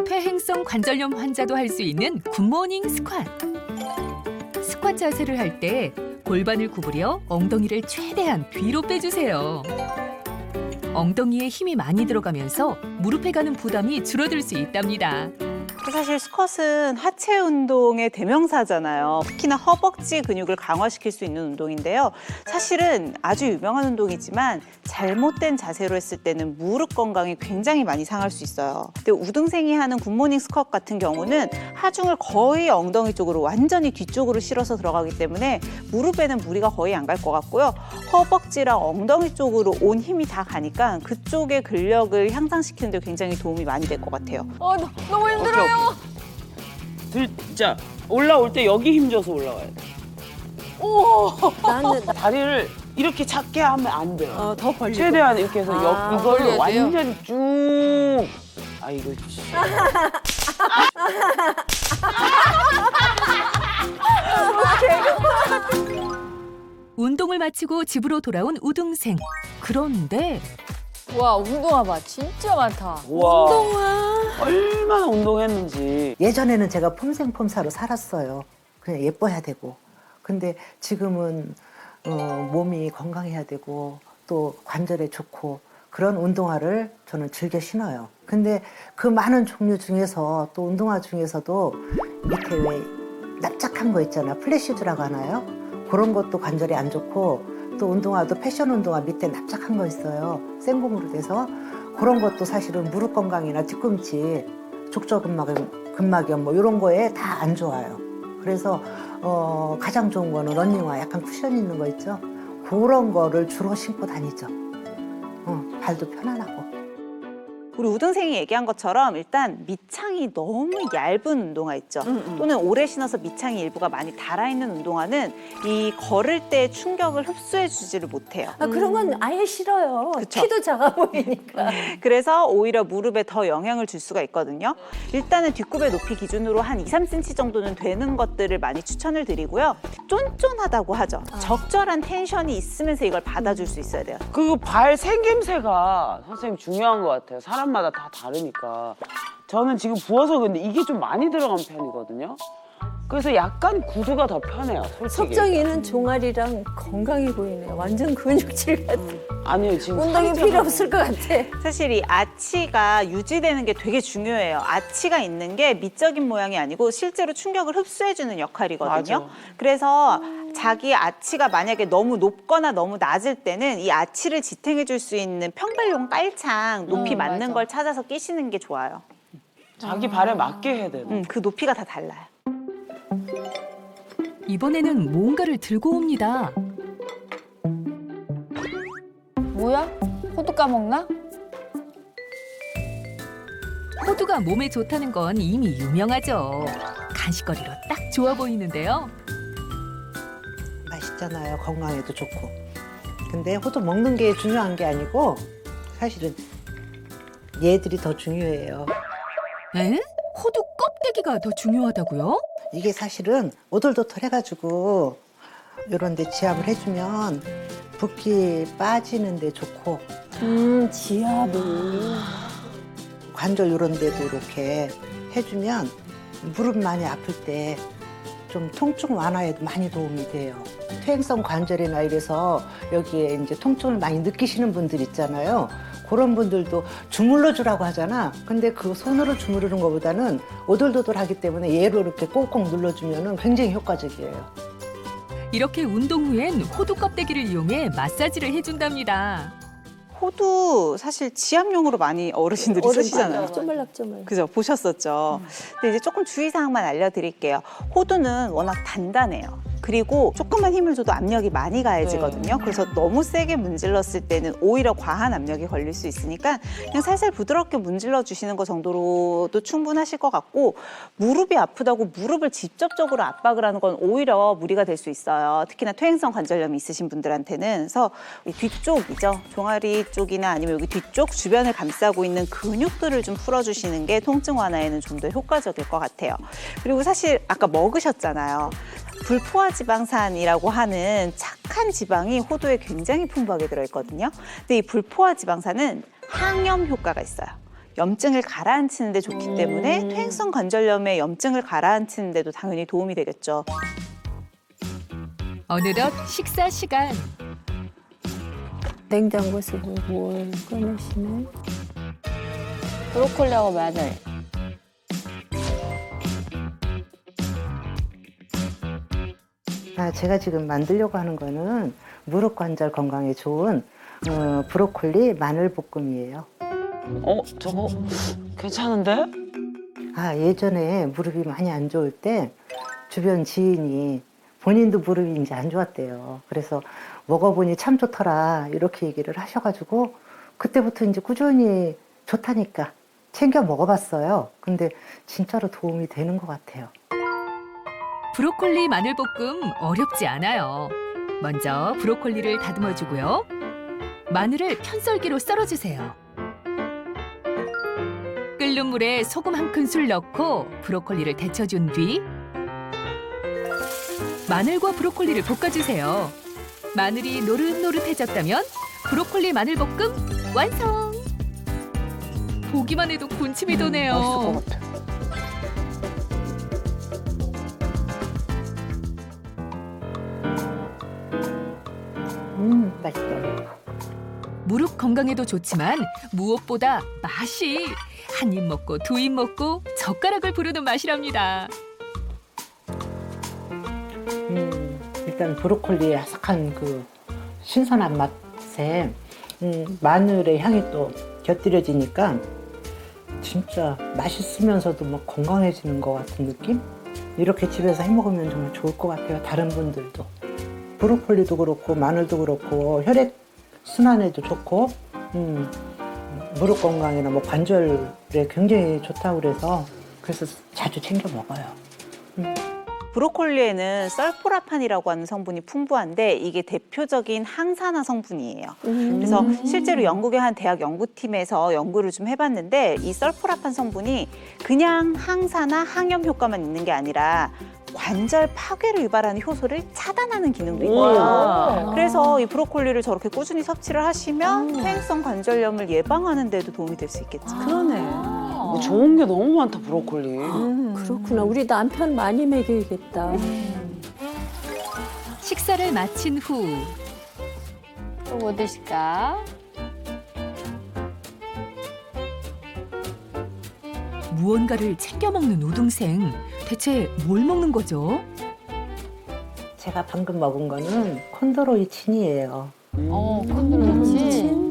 퇴행성 관절염 환자도 할 수 있는 굿모닝 스쿼트. 스쿼트 자세를 할 때 골반을 구부려 엉덩이를 최대한 뒤로 빼주세요. 엉덩이에 힘이 많이 들어가면서 무릎에 가는 부담이 줄어들 수 있답니다. 사실 스쿼트는 하체 운동의 대명사잖아요. 특히나 허벅지 근육을 강화시킬 수 있는 운동인데요. 사실은 아주 유명한 운동이지만 잘못된 자세로 했을 때는 무릎 건강이 굉장히 많이 상할 수 있어요. 근데 우등생이 하는 굿모닝 스쿼트 같은 경우는 하중을 거의 엉덩이 쪽으로 완전히 뒤쪽으로 실어서 들어가기 때문에 무릎에는 무리가 거의 안 갈 것 같고요. 허벅지랑 엉덩이 쪽으로 온 힘이 다 가니까 그쪽의 근력을 향상시키는 데 굉장히 도움이 많이 될 것 같아요. 너무 힘들어요. 자, 올라올 때 여기 힘줘서 올라와야 돼. 나는 다리를 이렇게 작게 하면 안 돼요. 더 벌리고. 최대한 이렇게 해서 이걸로 벌려야 돼요? 완전히 쭉. 아, 이거 진짜. 운동을 마치고 집으로 돌아온 우등생. 그런데 와, 운동화 봐. 진짜 많다. 우와. 얼마나 운동했는지. 예전에는 제가 폼생폼사로 살았어요. 그냥 예뻐야 되고. 근데 지금은 몸이 건강해야 되고 또 관절에 좋고 그런 운동화를 저는 즐겨 신어요. 근데 그 많은 종류 중에서 또 운동화 중에서도 밑에 왜 납작한 거 있잖아. 플랫슈즈라고 하나요? 그런 것도 관절에 안 좋고 또 운동화도 패션 운동화 밑에 납작한 거 있어요. 생공으로 돼서 그런 것도 사실은 무릎 건강이나 뒤꿈치, 족저근막염 뭐 이런 거에 다 안 좋아요. 그래서 가장 좋은 거는 러닝화, 약간 쿠션 있는 거 있죠. 그런 거를 주로 신고 다니죠. 발도 편안하고. 우리 우등생이 얘기한 것처럼 일단 밑창이 너무 얇은 운동화 있죠. 또는 오래 신어서 밑창이 일부가 많이 닳아있는 운동화는 이 걸을 때 충격을 흡수해주지를 못해요. 아, 그런 건 아예 싫어요. 그쵸? 키도 작아 보이니까. 그래서 오히려 무릎에 더 영향을 줄 수가 있거든요. 일단은 뒷굽의 높이 기준으로 한 2, 3cm 정도는 되는 것들을 많이 추천을 드리고요. 쫀쫀하다고 하죠. 적절한 텐션이 있으면서 이걸 받아줄 수 있어야 돼요. 그 발 생김새가 선생님 중요한 것 같아요. 사람마다 다 다르니까. 저는 지금 부어서 근데 이게 좀 많이 들어간 편이거든요. 그래서 약간 구두가 더 편해요, 솔직히. 석정이는 종아리랑 건강해 보이네. 완전 근육질 같아. 아니요, 지금 운동이 살이 필요 없을 것 같아. 사실 이 아치가 유지되는 게 되게 중요해요. 아치가 있는 게 미적인 모양이 아니고 실제로 충격을 흡수해주는 역할이거든요. 맞아. 그래서 자기 아치가 만약에 너무 높거나 너무 낮을 때는 이 아치를 지탱해줄 수 있는 평발용 깔창 높이 맞는 맞아. 걸 찾아서 끼시는 게 좋아요. 자기 발에 맞게 해야 되나? 그 높이가 다 달라요. 이번에는 뭔가를 들고 옵니다. 뭐야? 호두 까먹나? 호두가 몸에 좋다는 건 이미 유명하죠. 간식거리로 딱 좋아 보이는데요. 맛있잖아요. 건강에도 좋고. 근데 호두 먹는 게 중요한 게 아니고 사실은 얘들이 더 중요해요. 에? 호두 껍데기가 더 중요하다고요? 이게 사실은 오돌도돌해가지고 이런 데 지압을 해주면 붓기 빠지는 데 좋고 지압을. 관절 이런 데도 이렇게 해주면 무릎 많이 아플 때 좀 통증 완화에도 많이 도움이 돼요. 퇴행성 관절이나 이래서 여기에 이제 통증을 많이 느끼시는 분들 있잖아요. 그런 분들도 주물러 주라고 하잖아. 근데 그 손으로 주무르는 것보다는 오돌도돌하기 때문에 얘로 이렇게 꼭꼭 눌러주면 굉장히 효과적이에요. 이렇게 운동 후엔 호두 껍데기를 이용해 마사지를 해준답니다. 호두 사실 지압용으로 많이 어르신들이 쓰시잖아요. 쪼물락쪼물. 그죠? 보셨었죠? 근데 이제 조금 주의사항만 알려드릴게요. 호두는 워낙 단단해요. 그리고 조금만 힘을 줘도 압력이 많이 가해지거든요. 그래서 너무 세게 문질렀을 때는 오히려 과한 압력이 걸릴 수 있으니까 그냥 살살 부드럽게 문질러 주시는 것 정도로도 충분하실 것 같고, 무릎이 아프다고 무릎을 직접적으로 압박을 하는 건 오히려 무리가 될 수 있어요. 특히나 퇴행성 관절염이 있으신 분들한테는. 그래서 이 뒤쪽이죠. 종아리 쪽이나 아니면 여기 뒤쪽 주변을 감싸고 있는 근육들을 좀 풀어주시는 게 통증 완화에는 좀 더 효과적일 것 같아요. 그리고 사실 아까 먹으셨잖아요. 불포화지방산이라고 하는 착한 지방이 호두에 굉장히 풍부하게 들어있거든요. 근데 이 불포화지방산은 항염 효과가 있어요. 염증을 가라앉히는 데 좋기 때문에 퇴행성 관절염의 염증을 가라앉히는 데도 당연히 도움이 되겠죠. 어느덧 식사 시간. 냉장고에서 뭘 꺼내시네. 브로콜리하고 마늘. 제가 지금 만들려고 하는 거는 무릎 관절 건강에 좋은 브로콜리 마늘 볶음이에요. 저거 괜찮은데? 예전에 무릎이 많이 안 좋을 때 주변 지인이 본인도 무릎이 이제 안 좋았대요. 그래서 먹어보니 참 좋더라 이렇게 얘기를 하셔가지고 그때부터 이제 꾸준히 좋다니까 챙겨 먹어봤어요. 근데 진짜로 도움이 되는 것 같아요. 브로콜리 마늘볶음 어렵지 않아요. 먼저 브로콜리를 다듬어주고요. 마늘을 편썰기로 썰어주세요. 끓는 물에 소금 한 큰술 넣고 브로콜리를 데쳐준 뒤 마늘과 브로콜리를 볶아주세요. 마늘이 노릇노릇해졌다면 브로콜리 마늘볶음 완성! 보기만 해도 군침이 도네요. 맛있을 것 같아. 맛있어요. 무릎 건강에도 좋지만 무엇보다 맛이 한 입 먹고 두 입 먹고 젓가락을 부르는 맛이랍니다. 일단 브로콜리의 아삭한 그 신선한 맛에 마늘의 향이 또 곁들여지니까 진짜 맛있으면서도 막 건강해지는 것 같은 느낌? 이렇게 집에서 해 먹으면 정말 좋을 것 같아요. 다른 분들도. 브로콜리도 그렇고 마늘도 그렇고 혈액 순환에도 좋고 무릎 건강이나 뭐 관절에 굉장히 좋다고 그래서 자주 챙겨 먹어요. 브로콜리에는 썰포라판이라고 하는 성분이 풍부한데 이게 대표적인 항산화 성분이에요. 그래서 실제로 영국의 한 대학 연구팀에서 연구를 좀 해봤는데 이 썰포라판 성분이 그냥 항산화, 항염 효과만 있는 게 아니라 관절 파괴를 유발하는 효소를 차단하는 기능도 있고요. 그래서 이 브로콜리를 저렇게 꾸준히 섭취를 하시면 퇴행성 관절염을 예방하는 데도 도움이 될 수 있겠죠. 그러네. 좋은 게 너무 많다, 브로콜리. 그렇구나. 우리 남편 많이 먹여야겠다. 식사를 마친 후 또 뭐 드실까? 무언가를 챙겨 먹는 우등생. 대체 뭘 먹는 거죠? 제가 방금 먹은 거는 콘드로이 친이에요. 콘드로이친.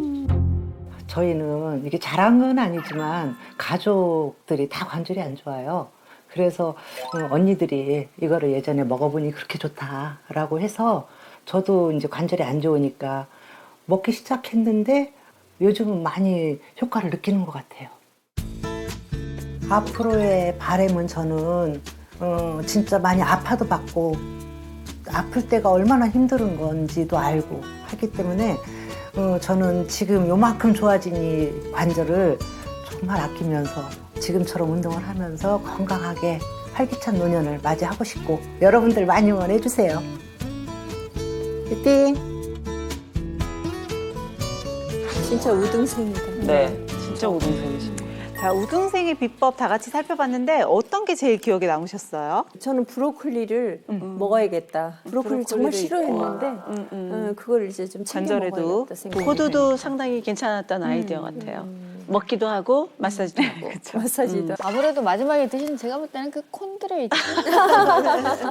저희는 이게 자랑은 아니지만 가족들이 다 관절이 안 좋아요. 그래서 언니들이 이거를 예전에 먹어보니 그렇게 좋다라고 해서 저도 이제 관절이 안 좋으니까 먹기 시작했는데 요즘은 많이 효과를 느끼는 것 같아요. 앞으로의 바람은 저는 진짜 많이 아파도 받고 아플 때가 얼마나 힘든 건지도 알고 하기 때문에 저는 지금 요만큼 좋아진 이 관절을 정말 아끼면서 지금처럼 운동을 하면서 건강하게 활기찬 노년을 맞이하고 싶고 여러분들 많이 응원해 주세요. 화이팅! 진짜 우등생이다. 네, 진짜 우등생이십니다. 자, 우등생의 비법 다 같이 살펴봤는데 어떤 게 제일 기억에 남으셨어요? 저는 브로콜리를 먹어야겠다. 브로콜리 정말 싫어했는데 그걸 이제 좀 챙겨 관절에도 먹어야겠다 생각이 호두도 상당히 괜찮았던 아이디어 같아요. 먹기도 하고 마사지도 하고. 마사지도. 아무래도 마지막에 드신 제가 볼 때는 그 콘드로이친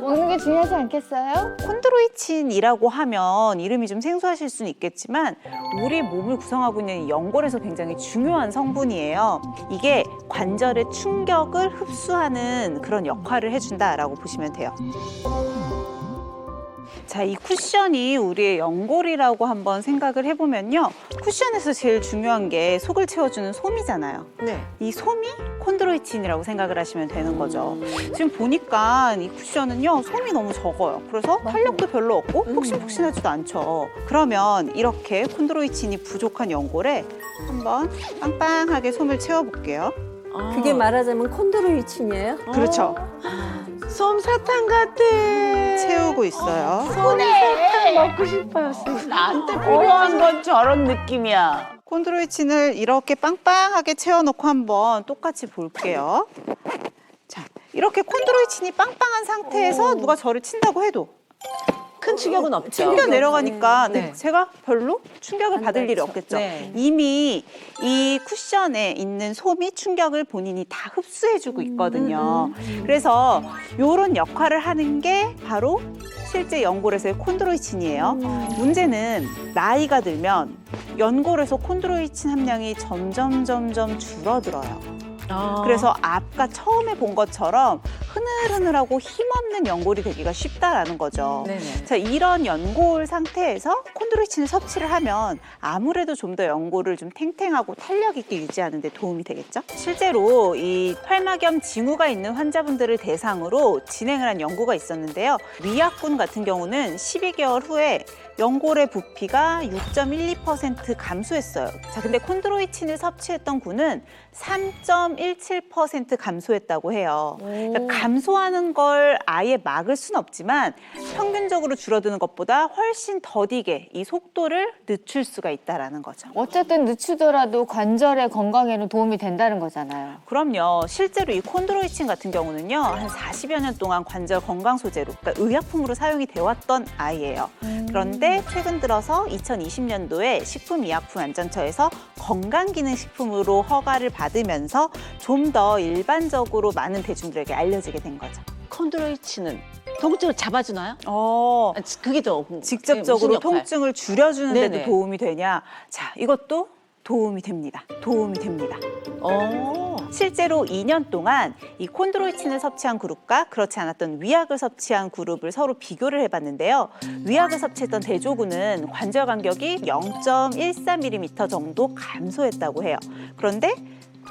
먹는 게 중요하지 않겠어요? 콘드로이친이라고 하면 이름이 좀 생소하실 수는 있겠지만 우리 몸을 구성하고 있는 이 연골에서 굉장히 중요한 성분이에요. 이게 관절의 충격을 흡수하는 그런 역할을 해준다라고 보시면 돼요. 자, 이 쿠션이 우리의 연골이라고 한번 생각을 해보면요. 쿠션에서 제일 중요한 게 속을 채워주는 솜이잖아요. 네. 이 솜이 콘드로이친이라고 생각을 하시면 되는 거죠. 지금 보니까 이 쿠션은요, 솜이 너무 적어요. 그래서 탄력도 별로 없고 폭신폭신하지도 않죠. 그러면 이렇게 콘드로이친이 부족한 연골에 한번 빵빵하게 솜을 채워볼게요. 그게 말하자면 콘드로이친이에요? 그렇죠. 솜사탕 같아. 채우고 있어요. 솜사탕 먹고 싶어요. 나한테 필요한 건 저런 느낌이야. 콘드로이친을 이렇게 빵빵하게 채워놓고 한번 똑같이 볼게요. 자, 이렇게 콘드로이친이 빵빵한 상태에서 누가 저를 친다고 해도 큰 충격은 없죠. 충격 내려가니까 네. 제가 별로 충격을 받을 일이 없겠죠. 네. 이미 이 쿠션에 있는 솜이 충격을 본인이 다 흡수해주고 있거든요. 그래서 이런 역할을 하는 게 바로 실제 연골에서의 콘드로이친이에요. 문제는 나이가 들면 연골에서 콘드로이친 함량이 점점 줄어들어요. 그래서 아까 처음에 본 것처럼 흐느흐느하고 힘없는 연골이 되기가 쉽다라는 거죠. 네네. 자, 이런 연골 상태에서 콘드로이친을 섭취를 하면 아무래도 좀 더 연골을 좀 탱탱하고 탄력 있게 유지하는 데 도움이 되겠죠. 실제로 이 활막염 징후가 있는 환자분들을 대상으로 진행을 한 연구가 있었는데요. 위약군 같은 경우는 12개월 후에 연골의 부피가 6.12% 감소했어요. 자, 근데 콘드로이친을 섭취했던 군은 3.17% 감소했다고 해요. 그러니까 감소하는 걸 아예 막을 수는 없지만 평균적으로 줄어드는 것보다 훨씬 더디게 이 속도를 늦출 수가 있다라는 거죠. 어쨌든 늦추더라도 관절의 건강에는 도움이 된다는 거잖아요. 그럼요. 실제로 이 콘드로이친 같은 경우는요, 한 40여 년 동안 관절 건강 소재로, 그러니까 의약품으로 사용이 되어 왔던 아이예요. 그런데 최근 들어서 2020년도에 식품의약품안전처에서 건강기능식품으로 허가를 받으면서 좀 더 일반적으로 많은 대중들에게 알려지게 된 거죠. 콘드로이친은 통증을 잡아주나요? 그게 더 직접적으로 무슨 역할? 통증을 줄여주는 데도 네네. 도움이 되냐? 자, 이것도 도움이 됩니다. 도움이 됩니다. 실제로 2년 동안 이 콘드로이친을 섭취한 그룹과 그렇지 않았던 위약을 섭취한 그룹을 서로 비교를 해봤는데요. 위약을 섭취했던 대조군은 관절 간격이 0.14mm 정도 감소했다고 해요. 그런데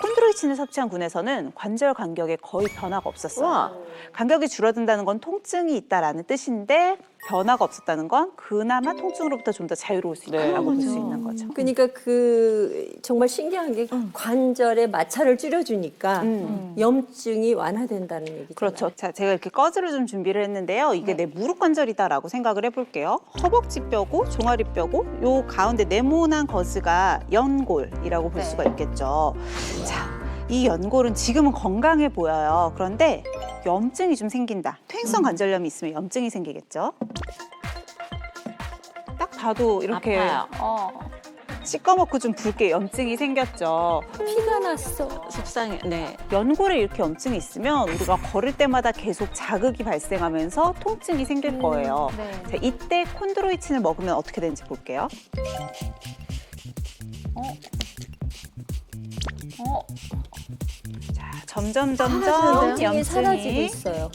콘드로이친을 섭취한 군에서는 관절 간격에 거의 변화가 없었어요. 우와. 간격이 줄어든다는 건 통증이 있다라는 뜻인데 변화가 없었다는 건 그나마 통증으로부터 좀 더 자유로울 수 있다고 볼 수 있는 거죠. 그러니까 그 정말 신기한 게 관절의 마찰을 줄여주니까 염증이 완화된다는 얘기죠. 그렇죠. 자, 제가 이렇게 꺼즈를 좀 준비를 했는데요. 이게 내 무릎 관절이다라고 생각을 해볼게요. 허벅지뼈고 종아리뼈고 요 가운데 네모난 거즈가 연골이라고 볼 수가 있겠죠. 자, 이 연골은 지금은 건강해 보여요. 그런데 염증이 좀 생긴다. 퇴행성 관절염이 있으면 염증이 생기겠죠. 딱 봐도 이렇게 아파요. 시꺼멓고 좀 붉게 염증이 생겼죠. 피가 났어. 속상해. 네. 연골에 이렇게 염증이 있으면 우리가 걸을 때마다 계속 자극이 발생하면서 통증이 생길 거예요. 네. 자, 이때 콘드로이친을 먹으면 어떻게 되는지 볼게요. 자, 점점 염증이 염증이 사라지고 있어요.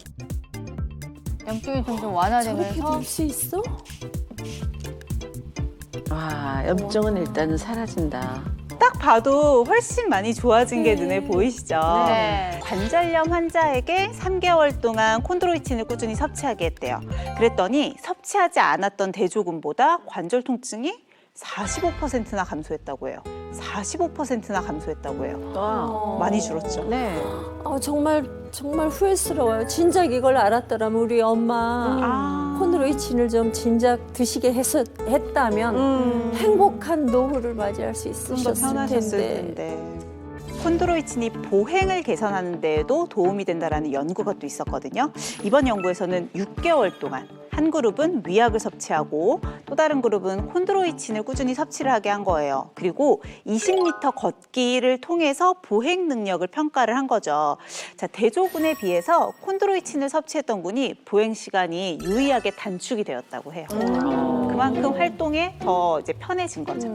염증이 점점 저렇게 완화되면서 될 수 있어? 와, 염증은 일단은 사라진다. 딱 봐도 훨씬 많이 좋아진 게 눈에 보이시죠? 네. 관절염 환자에게 3개월 동안 콘드로이친을 꾸준히 섭취하게 했대요. 그랬더니 섭취하지 않았던 대조군보다 관절 통증이 45%나 감소했다고 해요. 45%나 감소했다고 해요. 와. 많이 줄었죠. 네. 정말 후회스러워요. 진작 이걸 알았더라면 우리 엄마 콘드로이친을 좀 진작 드시게 했다면 행복한 노후를 맞이할 수 좀 더 있으셨을 편하셨을 텐데. 텐데. 콘드로이친이 보행을 개선하는 데에도 도움이 된다는 연구가 또 있었거든요. 이번 연구에서는 6개월 동안 한 그룹은 위약을 섭취하고 또 다른 그룹은 콘드로이친을 꾸준히 섭취를 하게 한 거예요. 그리고 20m 걷기를 통해서 보행 능력을 평가를 한 거죠. 자, 대조군에 비해서 콘드로이친을 섭취했던 군이 보행 시간이 유의하게 단축이 되었다고 해요. 그만큼 활동에 더 이제 편해진 거죠.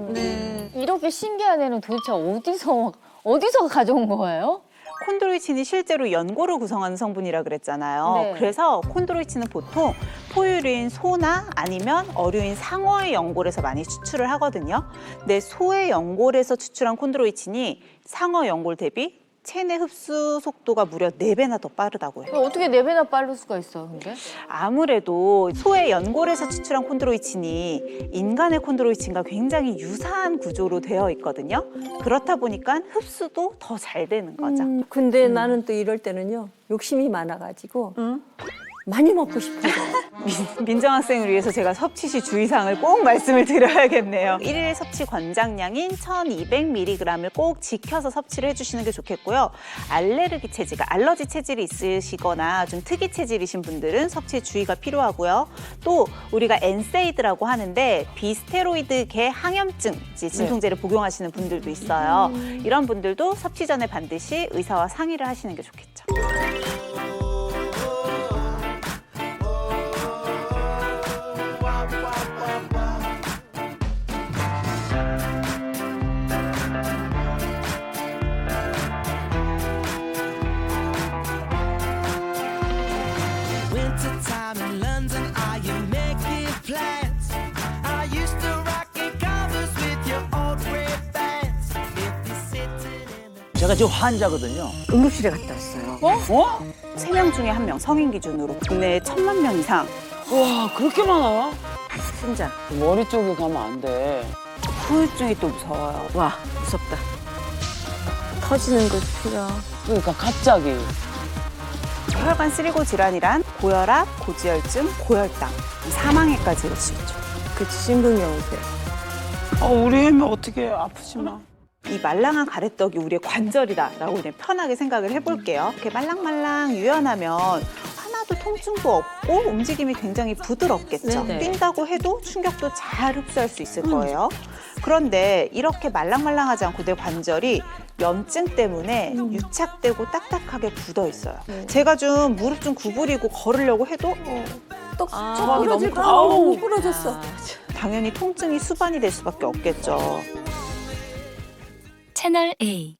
이렇게 신기한 애는 도대체 어디서 가져온 거예요? 콘드로이친이 실제로 연고를 구성하는 성분이라 그랬잖아요. 네. 그래서 콘드로이친은 보통 포유류인 소나 아니면 어류인 상어의 연골에서 많이 추출을 하거든요. 근데 소의 연골에서 추출한 콘드로이친이 상어 연골 대비 체내 흡수 속도가 무려 4배나 더 빠르다고 해요. 어떻게 4배나 빠를 수가 있어요, 근데? 아무래도 소의 연골에서 추출한 콘드로이친이 인간의 콘드로이친과 굉장히 유사한 구조로 되어 있거든요. 그렇다 보니까 흡수도 더 잘 되는 거죠. 근데 나는 또 이럴 때는요 욕심이 많아가지고 많이 먹고 싶어요. 민정 학생을 위해서 제가 섭취 시 주의사항을 꼭 말씀을 드려야겠네요. 1일 섭취 권장량인 1200mg을 꼭 지켜서 섭취를 해주시는 게 좋겠고요. 알러지 체질이 있으시거나 좀 특이 체질이신 분들은 섭취에 주의가 필요하고요. 또 우리가 엔세이드라고 하는데 비스테로이드계 항염증 진통제를 복용하시는 분들도 있어요. 이런 분들도 섭취 전에 반드시 의사와 상의를 하시는 게 좋겠죠. Wintertime in London, are you making plans? I used to rock in Converse with your old red bands. If you're sitting in the 제가 지금 환자거든요. 응급실에 갔다 왔어요. 어? 3명 중에 1명 성인 기준으로 국내에 1000만 명 이상 와, 그렇게 많아요? 신자. 머리 쪽에 가면 안 돼. 후유증이 또 무서워요. 와 무섭다. 터지는 거 싫어. 그러니까 갑자기. 혈관 쓰리고 질환이란 고혈압, 고지혈증, 고혈당, 사망에까지 이를 수 있죠. 그치 심근경색. 우리 햄이 어떻게 아프지 마. 이 말랑한 가래떡이 우리의 관절이다라고 그냥 편하게 생각을 해볼게요. 이렇게 말랑말랑 유연하면 하나도 통증도 없고 움직임이 굉장히 부드럽겠죠. 네네. 뛴다고 해도 충격도 잘 흡수할 수 있을 거예요. 그런데 이렇게 말랑말랑하지 않고 내 관절이 염증 때문에 유착되고 딱딱하게 굳어 있어요. 제가 좀 무릎 좀 구부리고 걸으려고 해도 떡 저기 부러질 너무 거. 너무 부러졌어. 당연히 통증이 수반이 될 수밖에 없겠죠. 채널 A